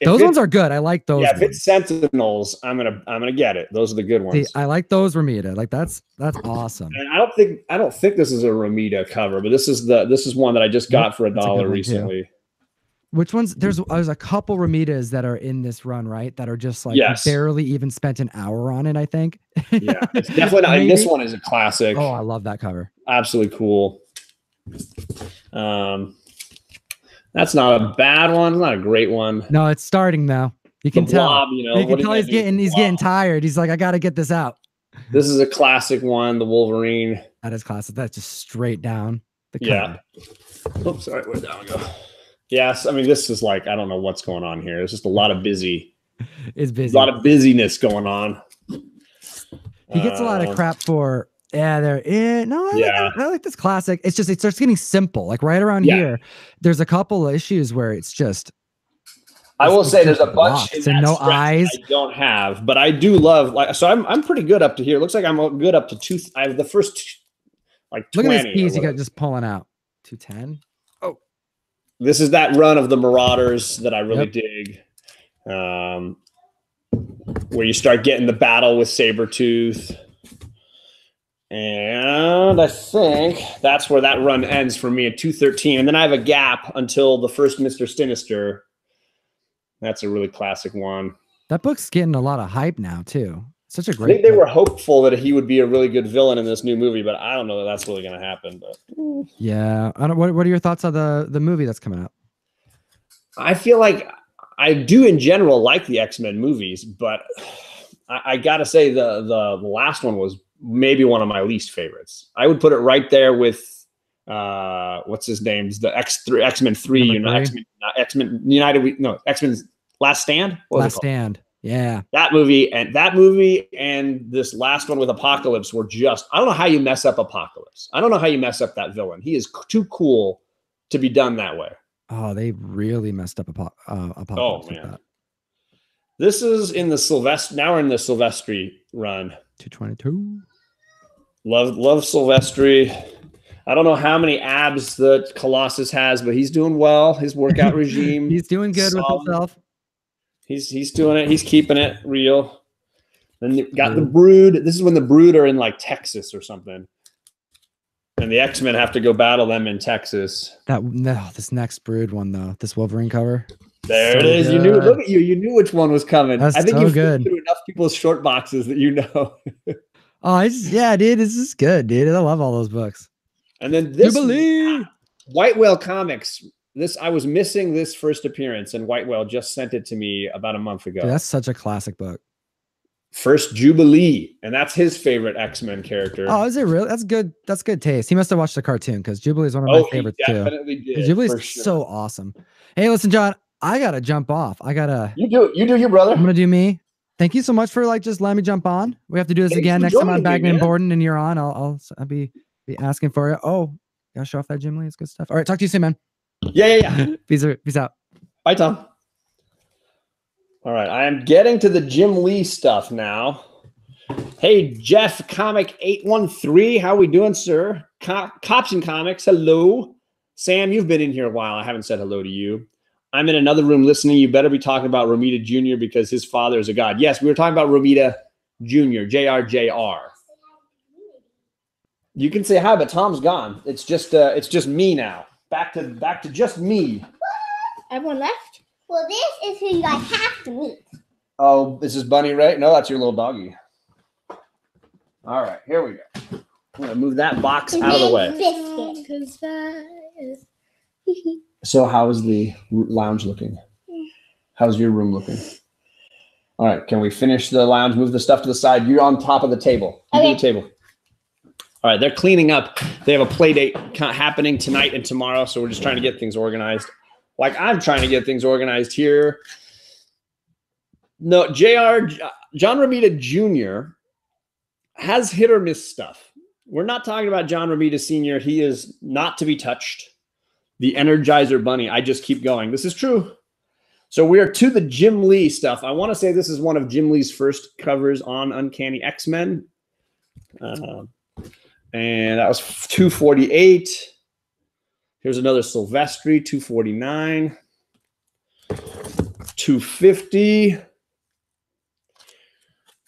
Those ones are good. I like those. Yeah, if it's Sentinels, I'm gonna get it. Those are the good ones. See, I like those Ramita. Like that's awesome. And I don't think this is a Ramita cover, but this is one that I just got for $1 recently. Too. Which ones? There's a couple Ramitas that are in this run, right? That are just like barely even spent an hour on it, I think. Yeah, it's definitely not. And this one is a classic. Oh, I love that cover. Absolutely cool. That's not a bad one. Not a great one. No, it's starting now. You can tell. You can tell he's getting tired. He's like, I got to get this out. This is a classic one. The Wolverine. That is classic. That's just straight down. Yeah. Oops, sorry. Where'd that one go? Yes. I mean, this is like, I don't know what's going on here. It's just a lot of busy. It's busy. A lot of busyness going on. He gets a lot of crap for. Yeah, there is. No, I like this classic. It's just, it starts getting simple. Like right around here, there's a couple of issues where it's just. I will say there's a bunch and no eyes. I don't have, but I do love. Like, so I'm pretty good up to here. It looks like I'm good up to 2. I have the first like 20. Look at this piece you got just pulling out. 210. Oh, this is that run of the Marauders that I really dig. Where you start getting the battle with Sabretooth. And I think that's where that run ends for me at 213. And then I have a gap until the first Mr. Sinister. That's a really classic one. That book's getting a lot of hype now, too. Such a great I think they were hopeful that he would be a really good villain in this new movie, but I don't know that that's really going to happen. But yeah. What are your thoughts on the movie that's coming out? I feel like I do in general like the X-Men movies, but I got to say the last one was maybe one of my least favorites. I would put it right there with what's his name's the X-Men 3 X-Men United, no, X-Men Last Stand. Last Stand. Yeah. That movie and this last one with Apocalypse were just, I don't know how you mess up Apocalypse. I don't know how you mess up that villain. He is too cool to be done that way. Oh, they really messed up Apocalypse. Oh, man. That. This is in the Silvestri. Now we're in the Silvestri run. 222. Love Silvestri. I don't know how many abs that Colossus has, but he's doing well. His workout regime. He's doing good with himself. He's doing it. He's keeping it real. Then you got the Brood. This is when the Brood are in like Texas or something. And the X-Men have to go battle them in Texas. This next Brood one though, this Wolverine cover. There it is. Good. You knew. Look at you. You knew which one was coming. That's I think so you've good. through enough people's short boxes that you know. Oh, yeah, dude. This is good, dude. I love all those books. And then this Jubilee. White Whale Comics. I was missing this first appearance, and White Whale just sent it to me about a month ago. Dude, that's such a classic book. First Jubilee, and that's his favorite X-Men character. Oh, is it really? That's good. That's good taste. He must have watched the cartoon because Jubilee is one of my favorites too. Definitely did. Jubilee's so awesome. Hey, listen, John, I gotta jump off. You do you, brother. I'm gonna do me. Thank you so much for like just letting me jump on. We have to do this again next time I'm Bagman and Borden and you're on. I'll be asking for it. Oh, gotta show off that Jim Lee. It's good stuff. All right, talk to you soon, man. Yeah. Peace out. Bye, Tom. All right, I am getting to the Jim Lee stuff now. Hey, Jeff Comic 813, how we doing, sir? Cops and Comics, hello. Sam, you've been in here a while. I haven't said hello to you. I'm in another room listening. You better be talking about Romita Jr. because his father is a god. Yes, we were talking about Romita Jr., JRJR. You can say hi, but Tom's gone. It's just me now. Back to just me. Everyone left? Well, this is who you guys have to meet. Oh, this is Bunny, right? No, that's your little doggy. All right, here we go. I'm going to move that box out of the way. So how's the lounge looking? How's your room looking? All right, can we finish the lounge? Move the stuff to the side. You're on top of the table. Okay. The table. All right, they're cleaning up. They have a play date happening tonight and tomorrow, so we're just trying to get things organized. Like I'm trying to get things organized here. No, John Romita Jr. has hit or miss stuff. We're not talking about John Romita Sr. He is not to be touched. The Energizer Bunny. I just keep going. This is true. So we are to the Jim Lee stuff. I want to say this is one of Jim Lee's first covers on Uncanny X-Men. And that was 248. Here's another Silvestri, 249. 250.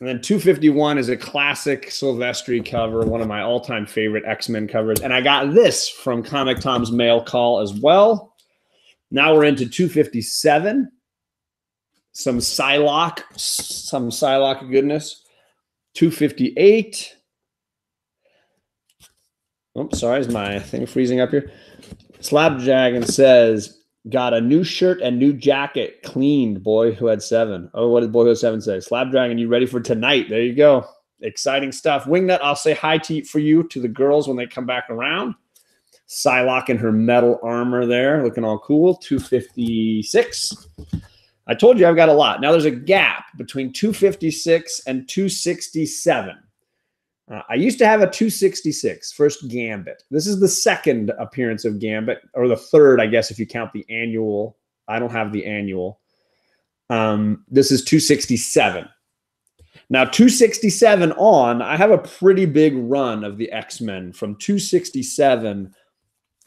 And then 251 is a classic Silvestri cover, one of my all-time favorite X-Men covers. And I got this from Comic Tom's mail call as well. Now we're into 257. Some Psylocke goodness. 258. Oh, sorry, is my thing freezing up here? Slapdragon says, got a new shirt and new jacket cleaned, boy who had 7. Oh, what did boy who had 7 say? Slapdragon, you ready for tonight? There you go. Exciting stuff. Wingnut, I'll say hi to you to the girls when they come back around. Psylocke in her metal armor there, looking all cool. 256. I told you I've got a lot. Now there's a gap between 256 and 267. I used to have a 266, first Gambit. This is the second appearance of Gambit, or the third, I guess, if you count the annual. I don't have the annual. This is 267. Now, 267 on, I have a pretty big run of the X-Men from 267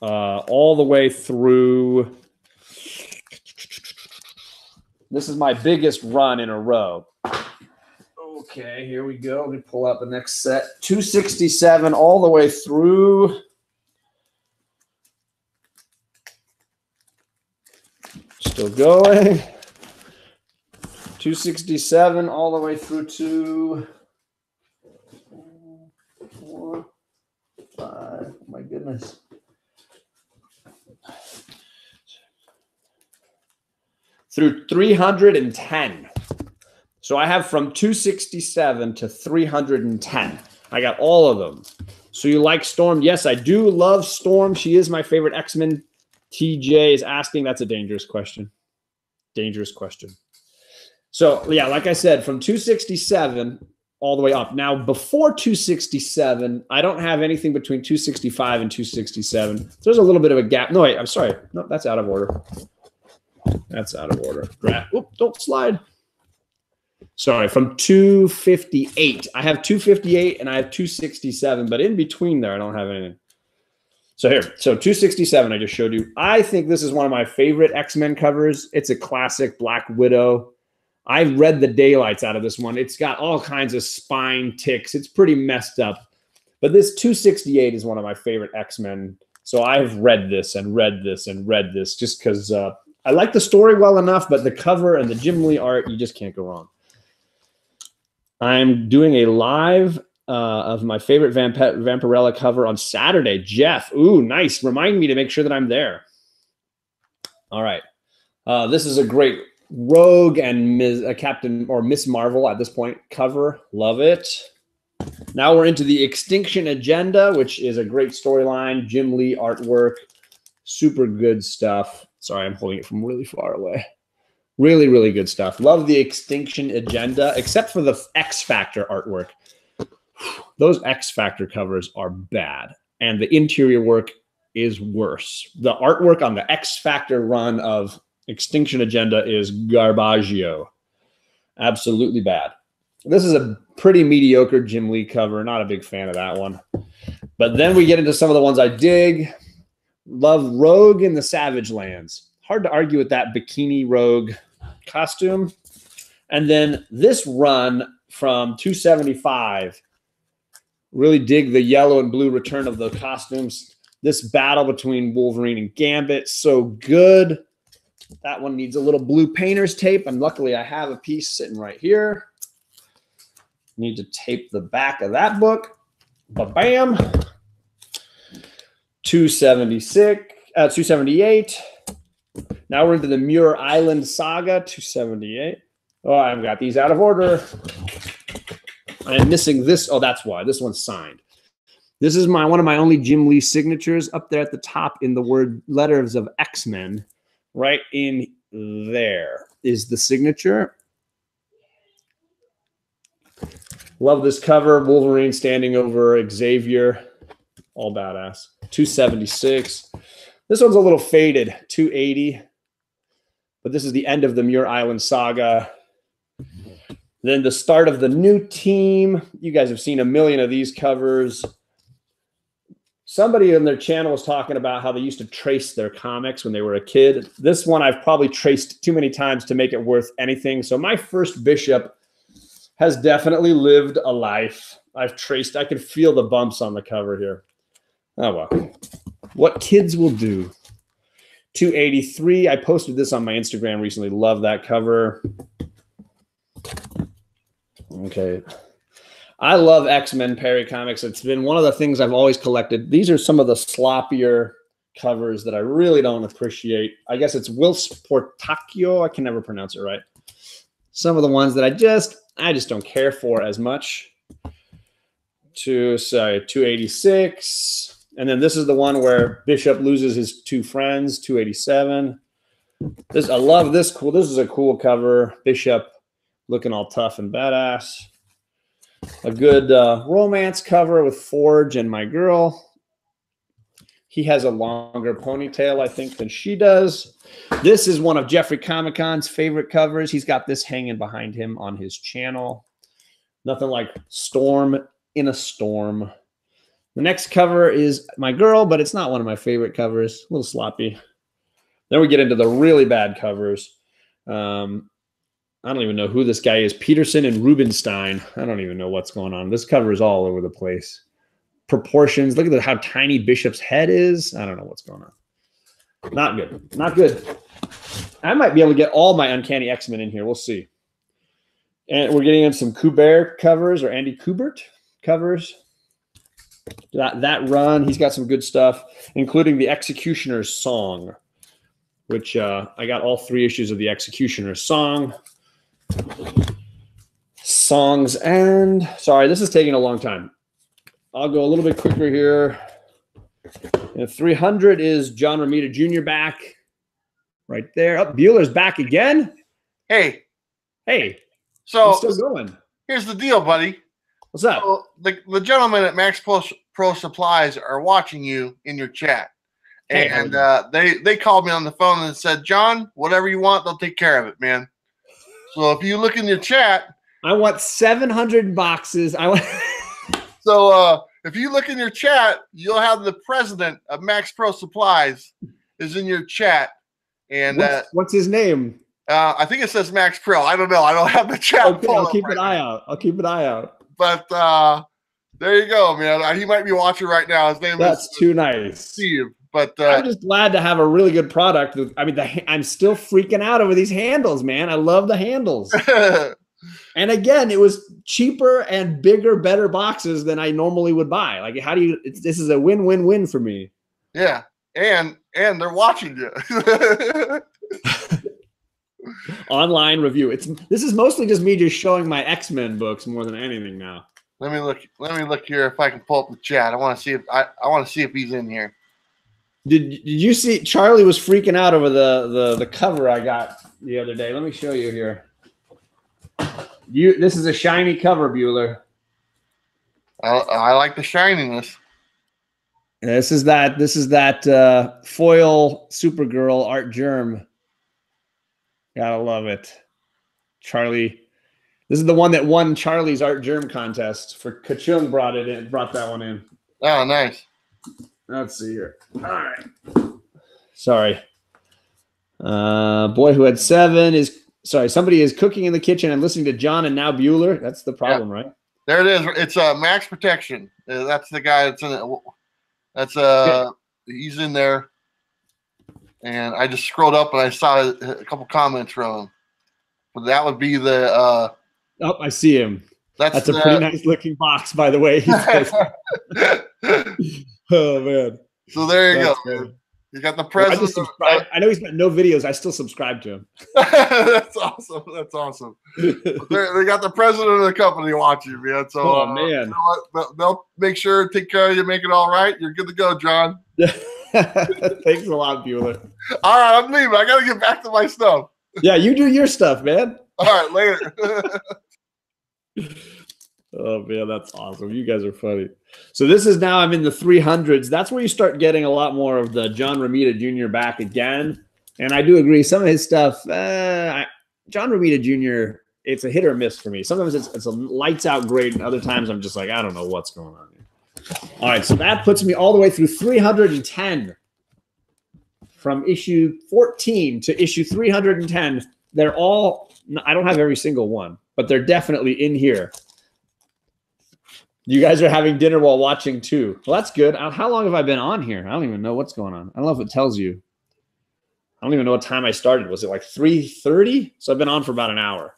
all the way through. This is my biggest run in a row. Okay, here we go. Let me pull out the next set. 267 all the way through. Still going. 267 all the way through to 4, 5. Oh my goodness. Through 310. So I have from 267 to 310. I got all of them. So you like Storm? Yes, I do love Storm. She is my favorite X-Men. TJ is asking. That's a dangerous question. Dangerous question. So, yeah, like I said, from 267 all the way up. Now, before 267, I don't have anything between 265 and 267. So there's a little bit of a gap. No, wait, I'm sorry. No, that's out of order. That's out of order. Oop, don't slide. Sorry, from 258. I have 258 and I have 267, but in between there, I don't have anything. So here, so 267, I just showed you. I think this is one of my favorite X-Men covers. It's a classic Black Widow. I've read the daylights out of this one. It's got all kinds of spine ticks. It's pretty messed up. But this 268 is one of my favorite X-Men. So I've read this and read this and read this just because I like the story well enough, but the cover and the Jim Lee art, you just can't go wrong. I'm doing a live of my favorite Vampirella cover on Saturday. Jeff, ooh, nice. Remind me to make sure that I'm there. All right. This is a great Rogue and Captain or Miss Marvel at this point cover. Love it. Now we're into the Extinction Agenda, which is a great storyline. Jim Lee artwork. Super good stuff. Sorry, I'm holding it from really far away. Really, really good stuff. Love the Extinction Agenda, except for the X Factor artwork. Those X Factor covers are bad, and the interior work is worse. The artwork on the X Factor run of Extinction Agenda is garbaggio. Absolutely bad. This is a pretty mediocre Jim Lee cover. Not a big fan of that one. But then we get into some of the ones I dig. Love Rogue in the Savage Lands. Hard to argue with that bikini Rogue costume. And then this run from 275. Really dig the yellow and blue return of the costumes. This battle between Wolverine and Gambit, so good. That one needs a little blue painter's tape, and luckily I have a piece sitting right here. Need to tape the back of that book. Ba-bam. 278. Now we're into the Muir Island Saga, 278. Oh, I've got these out of order. I am missing this. Oh, that's why. This one's signed. This is one of my only Jim Lee signatures up there at the top in the word letters of X-Men. Right in there is the signature. Love this cover. Wolverine standing over Xavier. All badass. 276. This one's a little faded. 280. But this is the end of the Muir Island Saga. Then the start of the new team. You guys have seen a million of these covers. Somebody on their channel was talking about how they used to trace their comics when they were a kid. This one I've probably traced too many times to make it worth anything. So my first Bishop has definitely lived a life. I've traced. I can feel the bumps on the cover here. Oh, well. What kids will do. 283. I posted this on my Instagram recently. Love that cover. Okay. I love X-Men Perry comics. It's been one of the things I've always collected. These are some of the sloppier covers that I really don't appreciate. I guess it's Wills Portacchio. I can never pronounce it right. Some of the ones that I just don't care for as much. 286. And then this is the one where Bishop loses his two friends, 287. I love this. Cool. This is a cool cover. Bishop looking all tough and badass. A good romance cover with Forge and my girl. He has a longer ponytail, I think, than she does. This is one of Jeffrey Comic-Con's favorite covers. He's got this hanging behind him on his channel. Nothing like Storm in a Storm. The next cover is my girl, but it's not one of my favorite covers. A little sloppy. Then we get into the really bad covers. I don't even know who this guy is. Peterson and Rubenstein. I don't even know what's going on. This cover is all over the place. Proportions. Look at how tiny Bishop's head is. I don't know what's going on. Not good. Not good. I might be able to get all my Uncanny X-Men in here. We'll see. And we're getting in some Kubert covers or Andy Kubert covers. That run, he's got some good stuff, including the Executioner's Song, which I got all 3 issues of the Executioner's Songs. And sorry, this is taking a long time. I'll go a little bit quicker here. And 300 is John Romita Jr. back right there. Oh, Bueller's back again. Hey. So still going. Here's the deal, buddy. What's up? So the gentlemen at MaxPro Supplies are watching you in your chat. And they called me on the phone and said, John, whatever you want, they'll take care of it, man. So if you look in your chat, I want 700 boxes. So if you look in your chat, you'll have the president of MaxPro Supplies is in your chat. And what's his name? I think it says MaxPro. I don't know. I don't have the chat. Okay, I'll keep an eye out. I'll keep an eye out. But there you go, man. He might be watching right now. His name is too nice. Steve. But I'm just glad to have a really good product. I mean, I'm still freaking out over these handles, man. I love the handles. And again, it was cheaper and bigger, better boxes than I normally would buy. Like, how do you? This is a win-win-win for me. Yeah, and they're watching you. Online review. This is mostly just me just showing my X-Men books more than anything now. Let me look here if I can pull up the chat. I want to see if I want to see if he's in here. Did you see Charlie was freaking out over the cover I got the other day? Let me show you here. This is a shiny cover, Bueller. I like the shininess. This is that foil Supergirl art germ. Gotta love it. Charlie. This is the one that won Charlie's art germ contest. For Kachung brought that one in. Oh, nice. Let's see here. All right. Sorry. Boy who had 7 is somebody is cooking in the kitchen and listening to John and now Bueller. That's the problem, right? There it is. It's Max Protection. That's the guy that's in it. That's he's in there. And I just scrolled up and I saw a couple comments from him. But that would be the oh, I see him. That's a pretty nice looking box, by the way. Oh man. So there you go. He's got the president. I know he's got no videos. I still subscribe to him. That's awesome. That's awesome. They got the president of the company watching, man. So, man. You know what? They'll make sure, take care of you, make it all right. You're good to go, John. Thanks a lot, Bueller. All right, I'm leaving. I got to get back to my stuff. Yeah, you do your stuff, man. All right, later. Oh, man, that's awesome. You guys are funny. So this is now I'm in the 300s. That's where you start getting a lot more of the John Romita Jr. back again. And I do agree. Some of his stuff, John Romita Jr., it's a hit or miss for me. Sometimes it's a lights out great, and other times I'm just like, I don't know what's going on here. All right, so that puts me all the way through 310. From issue 14 to issue 310. They're all, I don't have every single one, but they're definitely in here. You guys are having dinner while watching too. Well, that's good. How long have I been on here? I don't even know what's going on. I don't know if it tells you. I don't even know what time I started. Was it like 3:30? So I've been on for about an hour.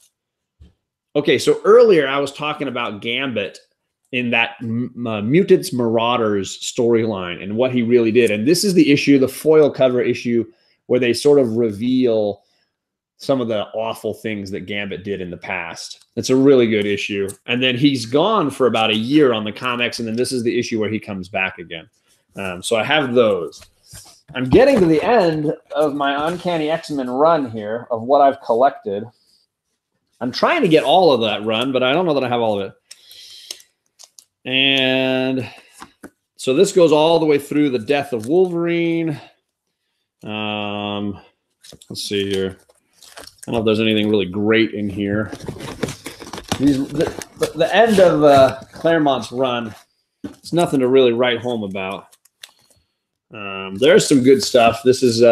Okay, so earlier I was talking about Gambit in that Mutants Marauders storyline and what he really did. And this is the issue, the foil cover issue, where they sort of reveal some of the awful things that Gambit did in the past. It's a really good issue. And then he's gone for about a year on the comics, and then this is the issue where he comes back again. So I have those. I'm getting to the end of my Uncanny X-Men run here of what I've collected. I'm trying to get all of that run, but I don't know that I have all of it. And so this goes all the way through the Death of Wolverine. Let's see here. I don't know if there's anything really great in here. The end of Claremont's run, it's nothing to really write home about. There's some good stuff. This is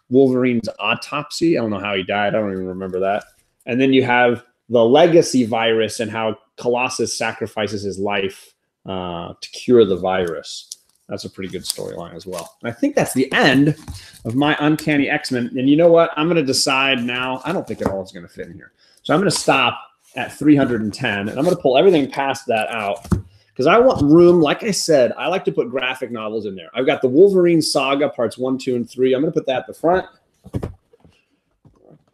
Wolverine's autopsy. I don't know how he died. I don't even remember that. And then you have the legacy virus and how Colossus sacrifices his life to cure the virus. That's a pretty good storyline as well. And I think that's the end of my Uncanny X-Men. And you know what? I'm going to decide now. I don't think it all is going to fit in here. So I'm going to stop at 310. And I'm going to pull everything past that out. Because I want room. Like I said, I like to put graphic novels in there. I've got the Wolverine Saga, parts 1, 2, and 3. I'm going to put that at the front.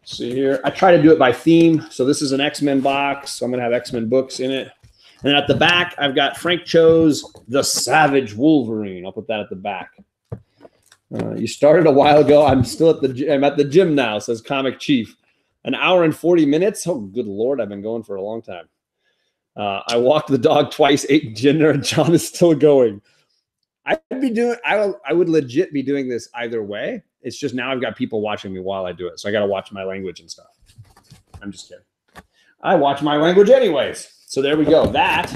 See here. I try to do it by theme. So this is an X-Men box. So I'm going to have X-Men books in it. And then at the back, I've got Frank Cho's The Savage Wolverine. I'll put that at the back. You started a while ago. I'm still at the gym now, says Comic Chief. An hour and 40 minutes. Oh, good Lord. I've been going for a long time. I walked the dog twice, ate dinner, and John is still going. I would legit be doing this either way. It's just now I've got people watching me while I do it. So I got to watch my language and stuff. I'm just kidding. I watch my language anyways. So there we go. That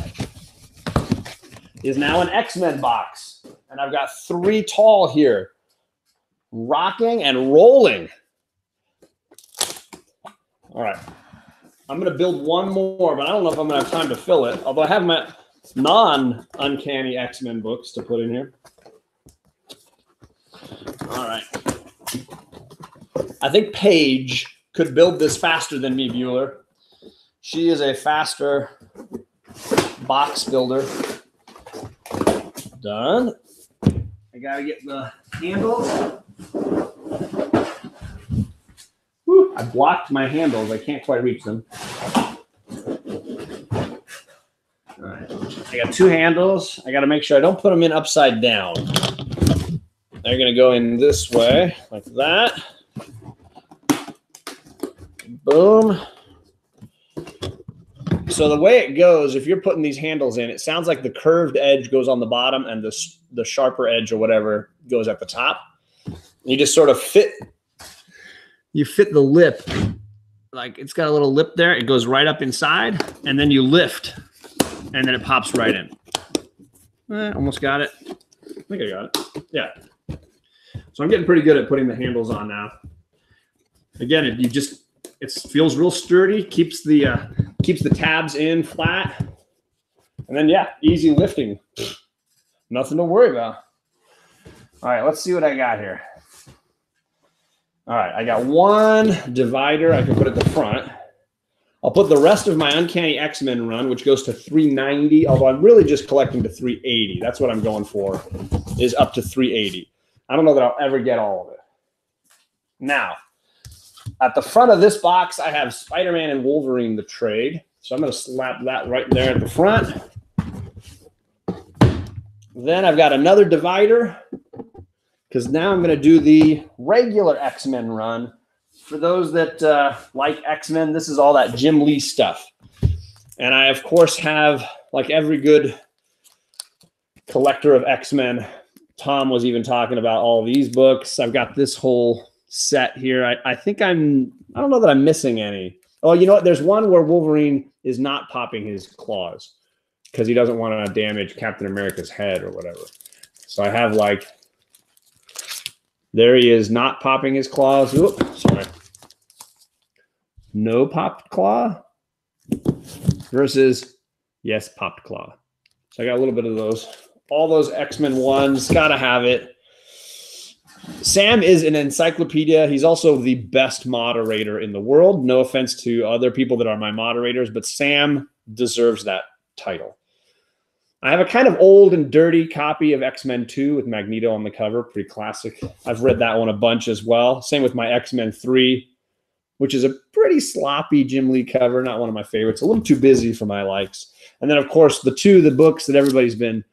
is now an X-Men box. And I've got 3 tall here. Rocking and rolling. All right. I'm going to build one more, but I don't know if I'm going to have time to fill it. Although I have my non-uncanny X-Men books to put in here. All right. I think Paige could build this faster than me, Bueller. She is a faster box builder. Done. I got to get the handles. Whew, I blocked my handles. I can't quite reach them. All right. I got 2 handles. I got to make sure I don't put them in upside down. They're going to go in this way, like that. Boom. So the way it goes, if you're putting these handles in, it sounds like the curved edge goes on the bottom and the sharper edge or whatever goes at the top. You just sort of fit the lip. Like it's got a little lip there. It goes right up inside, and then you lift, and then it pops right in. Almost got it. I think I got it. Yeah. So I'm getting pretty good at putting the handles on now. Again, it feels real sturdy, keeps the tabs in flat, and then yeah, easy lifting. Nothing to worry about. All right, let's see what I got here. All right, I got 1 divider I can put at the front. I'll put the rest of my Uncanny X-Men run, which goes to 390, although I'm really just collecting to 380. That's what I'm going for, is up to 380. I don't know that I'll ever get all of it. Now, at the front of this box, I have Spider-Man and Wolverine, the trade. So I'm going to slap that right there at the front. Then I've got another divider, because now I'm going to do the regular X-Men run. For those that like X-Men, this is all that Jim Lee stuff. And I, of course, have, like every good collector of X-Men, Tom was even talking about all these books. I've got this whole set here. I think I don't know that I'm missing any. Oh, you know what? There's one where Wolverine is not popping his claws because he doesn't want to damage Captain America's head or whatever. So I have like, there he is not popping his claws. Oop, sorry. No popped claw versus yes, popped claw. So I got a little bit of those. All those X-Men ones, gotta have it. Sam is an encyclopedia. He's also the best moderator in the world. No offense to other people that are my moderators, but Sam deserves that title. I have a kind of old and dirty copy of X-Men 2 with Magneto on the cover. Pretty classic. I've read that one a bunch as well. Same with my X-Men 3, which is a pretty sloppy Jim Lee cover. Not one of my favorites. A little too busy for my likes. And then, of course, the books that everybody's been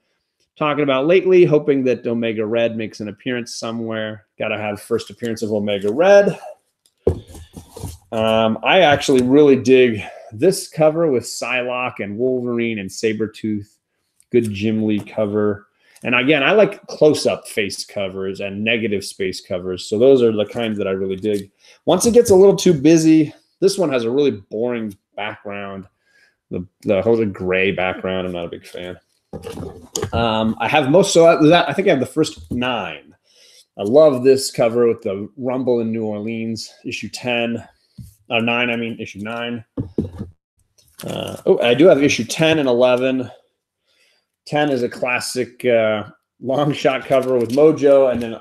talking about lately, hoping that Omega Red makes an appearance somewhere. Got to have first appearance of Omega Red. I actually really dig this cover with Psylocke and Wolverine and Sabretooth. Good Jim Lee cover. And again, I like close-up face covers and negative space covers. So those are the kinds that I really dig. Once it gets a little too busy, this one has a really boring background. The whole gray background, I'm not a big fan. I have most, so I think I have the first 9. I love this cover with the Rumble in New Orleans, issue 10. 9, I mean issue 9. I do have issue 10 and 11. 10 is a classic long shot cover with Mojo, and then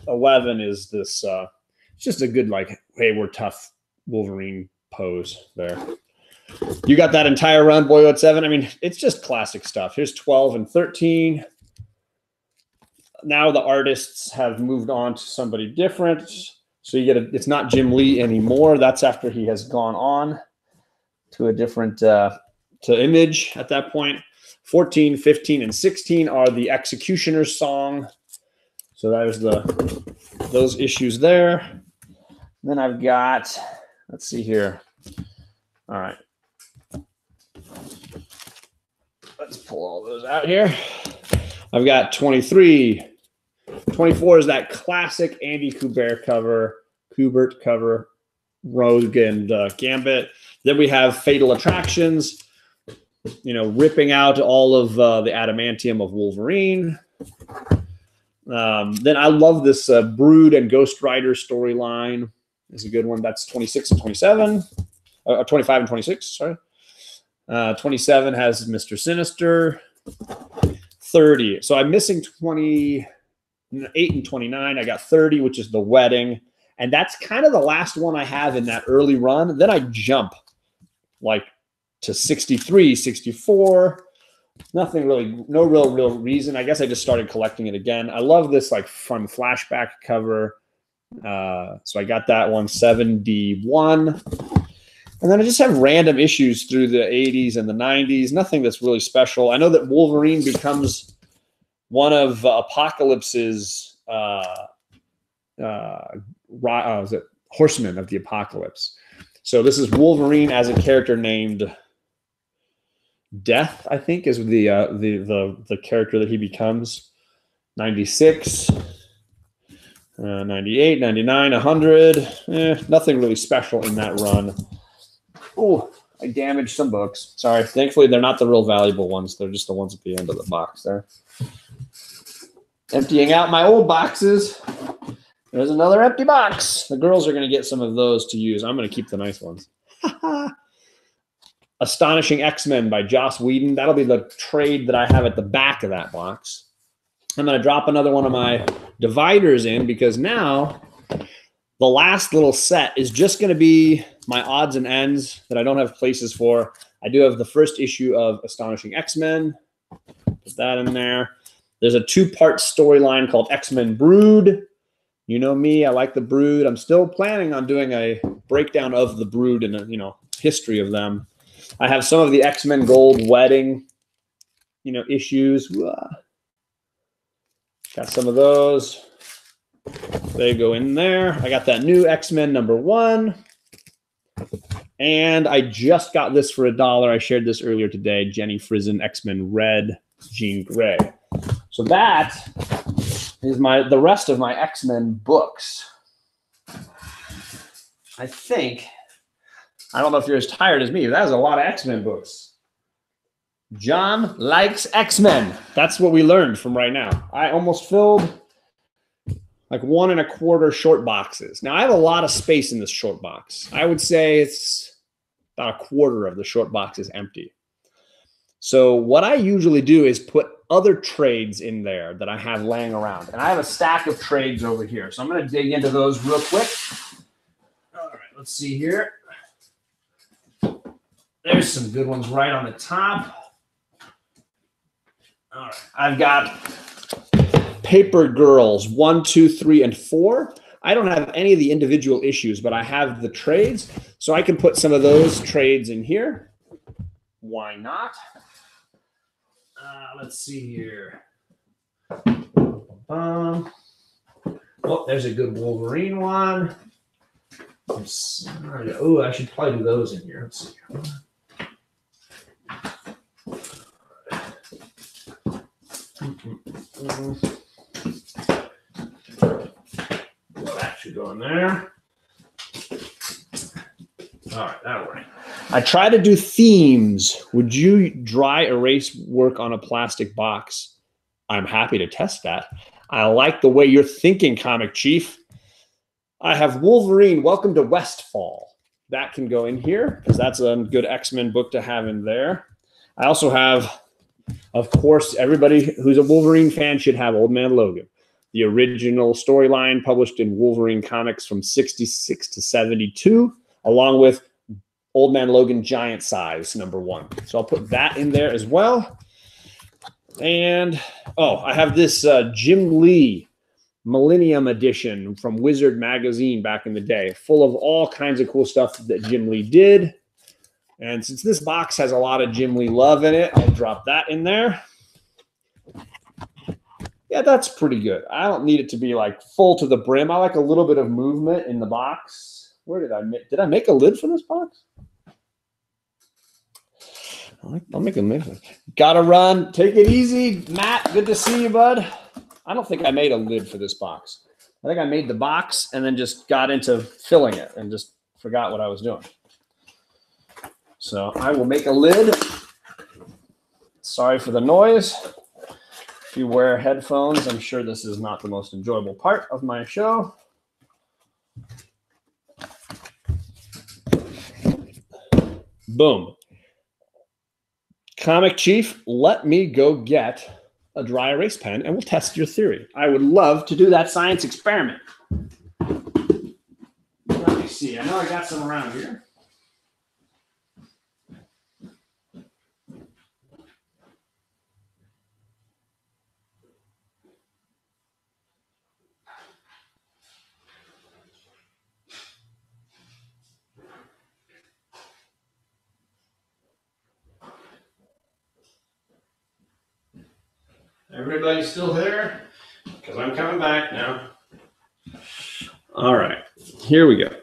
11 is this, it's just a good, like, hey, we're tough Wolverine pose there. You got that entire run, Boyo at 7. I mean, it's just classic stuff. Here's 12 and 13. Now the artists have moved on to somebody different. So you get it's not Jim Lee anymore. That's after he has gone on to a different to Image at that point. 14, 15, and 16 are the Executioner's Song. So there's those issues there. Then I've got, let's see here. All right. Let's pull all those out here. I've got 23. 24 is that classic Andy Kubert cover, Rogue and Gambit. Then we have Fatal Attractions, you know, ripping out all of the adamantium of Wolverine. Then I love this Brood and Ghost Rider storyline. Is a good one. That's 26 and 27. 25 and 26, sorry. 27 has Mr. Sinister. 30. So I'm missing 28 and 29. I got 30, which is The Wedding. And that's kind of the last one I have in that early run. Then I jump like to 63, 64. Nothing really, no real reason. I guess I just started collecting it again. I love this like fun flashback cover. So I got that one, 71. And then I just have random issues through the 80s and the 90s. Nothing that's really special. I know that Wolverine becomes one of Apocalypse's is it Horsemen of the Apocalypse. So this is Wolverine as a character named Death, I think, is the character that he becomes. 96, 98, 99, 100. Nothing really special in that run. Oh, I damaged some books. Sorry. Thankfully, they're not the real valuable ones. They're just the ones at the end of the box there. Emptying out my old boxes. There's another empty box. The girls are going to get some of those to use. I'm going to keep the nice ones. Astonishing X-Men by Joss Whedon. That'll be the trade that I have at the back of that box. I'm going to drop another one of my dividers in because now the last little set is just going to be my odds and ends that I don't have places for. I do have the first issue of Astonishing X-Men. Put that in there. There's a 2-part storyline called X-Men Brood. You know me, I like the Brood. I'm still planning on doing a breakdown of the Brood and a, history of them. I have some of the X-Men Gold Wedding, issues. Got some of those. They go in there. I got that new X-Men #1. And I just got this for $1. I shared this earlier today. Jenny Frison, X-Men Red, Jean Grey. So that is the rest of my X-Men books. I don't know if you're as tired as me, but that was a lot of X-Men books. John likes X-Men. That's what we learned from right now. I almost filled like 1 1/4 short boxes. Now I have a lot of space in this short box. I would say it's about 1/4 of the short box is empty. So what I usually do is put other trades in there that I have laying around. And I have a stack of trades over here. So I'm going to dig into those real quick. All right, let's see here. There's some good ones right on the top. All right, I've got Paper Girls 1, 2, 3, and 4. I don't have any of the individual issues, but I have the trades. So I can put some of those trades in here. Why not? Let's see here. Oh, there's a good Wolverine one. Oh, I should probably do those in here. Let's see. That should go in there. All right, that'll work. I try to do themes. Would you dry erase work on a plastic box? I'm happy to test that. I like the way you're thinking, Comic Chief. I have Wolverine, Welcome to Westfall. That can go in here because that's a good X-Men book to have in there. I also have, of course, everybody who's a Wolverine fan should have Old Man Logan. The original storyline published in Wolverine Comics from 66 to 72, along with Old Man Logan Giant Size #1. So I'll put that in there as well. And, I have this Jim Lee Millennium Edition from Wizard Magazine back in the day, full of all kinds of cool stuff that Jim Lee did. And since this box has a lot of Jim Lee love in it, I'll drop that in there. Yeah, that's pretty good. I don't need it to be like full to the brim. I like a little bit of movement in the box. Where did I make a lid for this box? I'll make a lid. Gotta run. Take it easy, Matt. Good to see you, bud. I don't think I made a lid for this box. I think I made the box and then just got into filling it and just forgot what I was doing. So I will make a lid. Sorry for the noise. If you wear headphones, I'm sure this is not the most enjoyable part of my show. Boom. Comic Chief, let me go get a dry erase pen and we'll test your theory. I would love to do that science experiment. Let me see. I know I got some around here. Everybody still there? Because I'm coming back now. All right, here we go.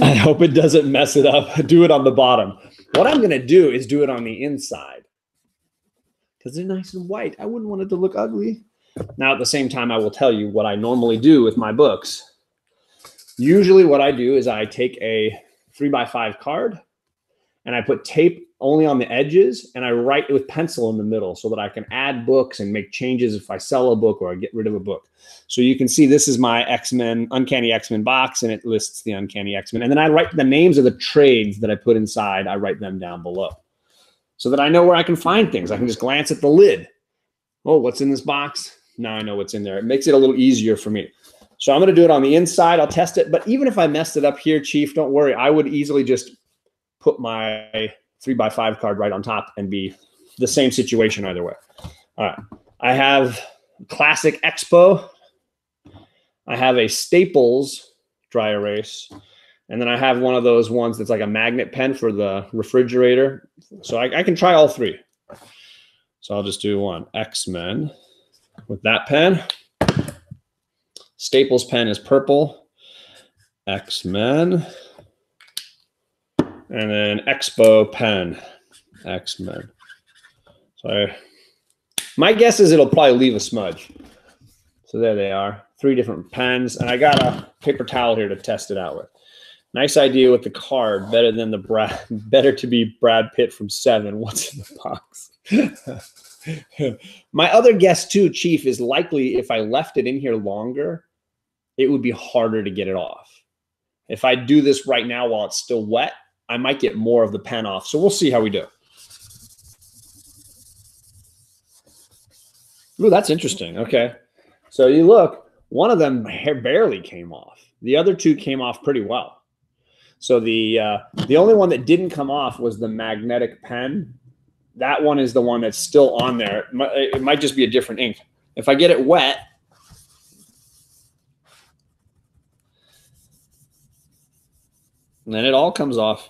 I hope it doesn't mess it up. Do it on the bottom. What I'm going to do is do it on the inside because they're nice and white. I wouldn't want it to look ugly. Now, at the same time, I will tell you what I normally do with my books. Usually what I do is I take a 3x5 card and I put tape only on the edges, and I write with pencil in the middle so that I can add books and make changes if I sell a book or I get rid of a book. So you can see this is my X-Men, Uncanny X-Men box, and it lists the Uncanny X-Men. And then I write the names of the trades that I put inside. I write them down below so that I know where I can find things. I can just glance at the lid. Oh, what's in this box? Now I know what's in there. It makes it a little easier for me. So I'm going to do it on the inside. I'll test it. But even if I messed it up here, Chief, don't worry. I would easily just put my 3x5 card right on top and be the same situation either way. All right. I have Classic Expo. I have a Staples dry erase. And then I have one of those ones that's like a magnet pen for the refrigerator. So I can try all three. So I'll just do one. X-Men with that pen. Staples pen is purple. X-Men. And then Expo pen, X-Men. So my guess is it'll probably leave a smudge. So there they are, 3 different pens. And I got a paper towel here to test it out with. Nice idea with the card, better to be Brad Pitt from 7. What's in the box? My other guess too, Chief, is likely if I left it in here longer, it would be harder to get it off. If I do this right now while it's still wet, I might get more of the pen off. So we'll see how we do. Ooh, that's interesting. Okay. So you look, one of them barely came off. The other 2 came off pretty well. So the only one that didn't come off was the magnetic pen. That one is the one that's still on there. It might just be a different ink. If I get it wet, and then it all comes off.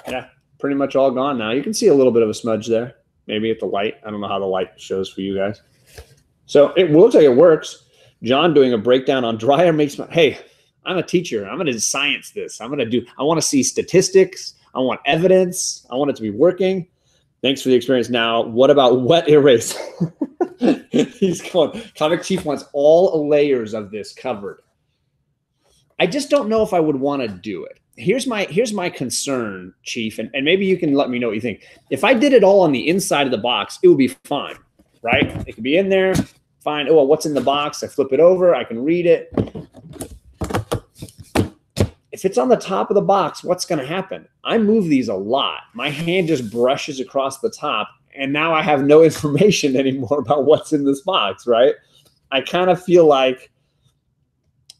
Yeah, pretty much all gone now. You can see a little bit of a smudge there, maybe at the light. I don't know how the light shows for you guys. So it looks like it works. John doing a breakdown on dryer makes my, hey, I'm a teacher. I'm going to science this. I want to see statistics. I want evidence. I want it to be working. Thanks for the experience. Now, what about wet erase? He's going, Comic Chief wants all layers of this covered. I just don't know if I would want to do it. Here's my concern, Chief, and maybe you can let me know what you think. If I did it all on the inside of the box, it would be fine, right? It could be in there, fine. Oh, well, what's in the box? I flip it over, I can read it. If it's on the top of the box, what's going to happen? I move these a lot. My hand just brushes across the top, and now I have no information anymore about what's in this box, right? I kind of feel like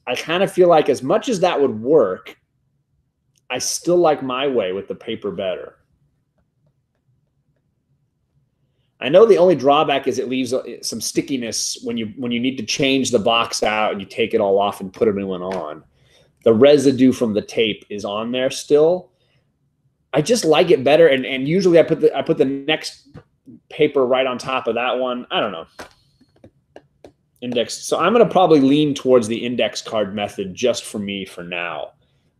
as much as that would work, I still like my way with the paper better. I know the only drawback is it leaves some stickiness when you need to change the box out and you take it all off and put a new one on. the residue from the tape is on there still. I just like it better. And usually I put the next paper right on top of that one. I don't know. Index. So I'm going to probably lean towards the index card method just for me for now.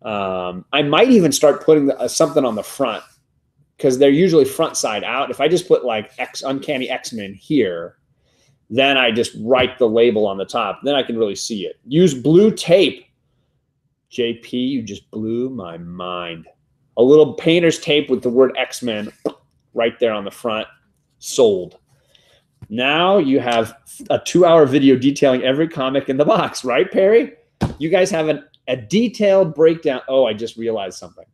I might even start putting something on the front because they're usually front side out. If I just put like Uncanny X-Men here, then I just write the label on the top. Then I can really see it. Use blue tape. JP, you just blew my mind. A little painter's tape with the word X-Men right there on the front. Sold. Now you have a 2-hour video detailing every comic in the box, right, Perry? You guys have a detailed breakdown. Oh, I just realized something.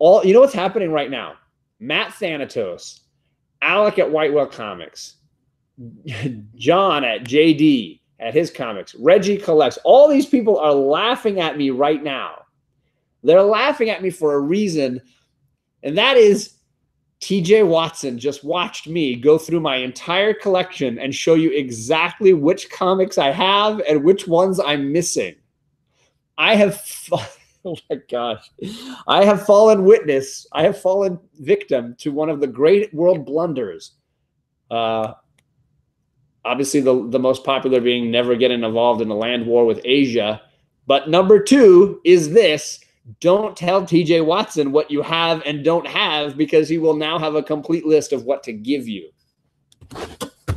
You know what's happening right now? Matt Thanatos, Alec at White Whale Comics, John at JD at his comics, Reggie Collects. All these people are laughing at me right now. They're laughing at me for a reason, and that is TJ Watson just watched me go through my entire collection and show you exactly which comics I have and which ones I'm missing. I have, oh my gosh, I have fallen victim to one of the great world blunders. Obviously, the most popular being never getting involved in a land war with Asia. But number 2 is this. Don't tell TJ Watson what you have and don't have, because he will now have a complete list of what to give you.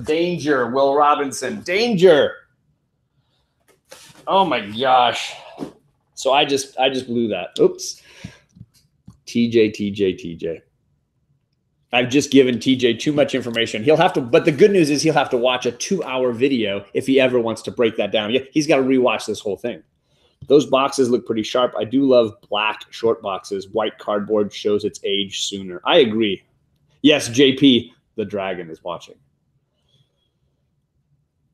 Danger, Will Robinson. Danger. Oh my gosh. So I just blew that. Oops. TJ. I've just given TJ too much information. He'll have to, but the good news is he'll have to watch a 2-hour video if he ever wants to break that down. Yeah, he's got to rewatch this whole thing. Those boxes look pretty sharp. I do love black short boxes. White cardboard shows its age sooner. I agree. Yes, JP, the dragon is watching.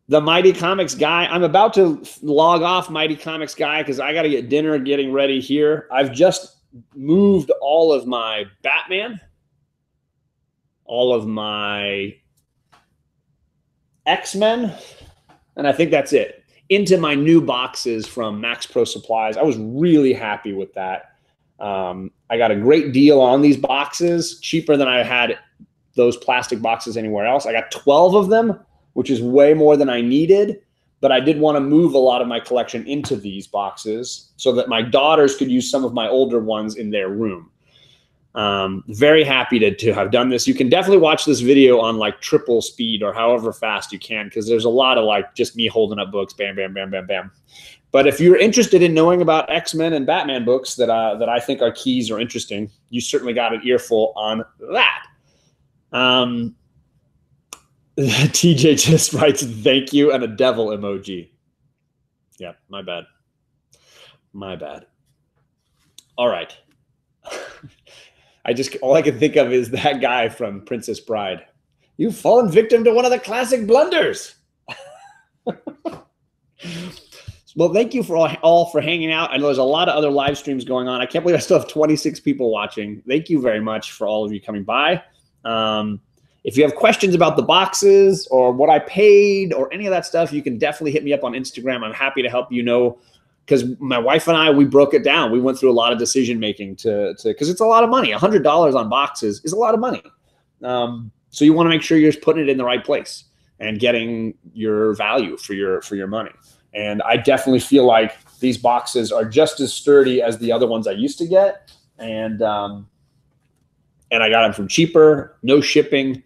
The Mighty Comics guy. I'm about to log off, Mighty Comics guy, because I got to get dinner getting ready here. I've just moved all of my Batman, all of my X-Men, and I think that's it, into my new boxes from MaxPro Supplies. I was really happy with that. I got a great deal on these boxes, cheaper than I had those plastic boxes anywhere else. I got 12 of them, which is way more than I needed, but I did want to move a lot of my collection into these boxes so that my daughters could use some of my older ones in their room. Very happy to have done this. You can definitely watch this video on like triple speed or however fast you can, because there's a lot of like just me holding up books, bam, bam, bam, bam, bam. But if you're interested in knowing about X-Men and Batman books that I think are keys or interesting, you certainly got an earful on that. TJ just writes thank you and a devil emoji. Yeah, my bad. My bad. All right. All I can think of is that guy from Princess Bride. You've fallen victim to one of the classic blunders. Well, thank you for all for hanging out. I know there's a lot of other live streams going on. I can't believe I still have 26 people watching. Thank you very much for all of you coming by. If you have questions about the boxes or what I paid or any of that stuff, you can definitely hit me up on Instagram. I'm happy to help you know, because my wife and I, we broke it down. We went through a lot of decision making because it's a lot of money. $100 on boxes is a lot of money. So you want to make sure you're putting it in the right place and getting your value for your money. And I definitely feel like these boxes are just as sturdy as the other ones I used to get. And I got them from cheaper, no shipping,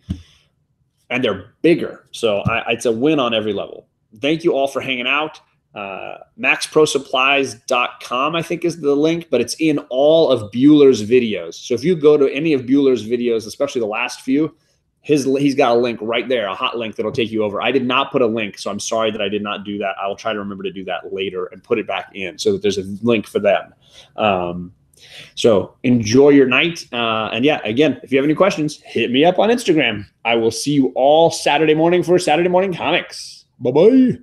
and they're bigger. So it's a win on every level. Thank you all for hanging out. MaxProSupplies.com, I think, is the link, but it's in all of Bueller's videos. So if you go to any of Bueller's videos, especially the last few, he's got a link right there, a hot link that'll take you over. I did not put a link, so I'm sorry that I did not do that. I will try to remember to do that later and put it back in so that there's a link for them. So enjoy your night. And yeah, again, if you have any questions, hit me up on Instagram. I will see you all Saturday morning for Saturday Morning Comics. Bye-bye.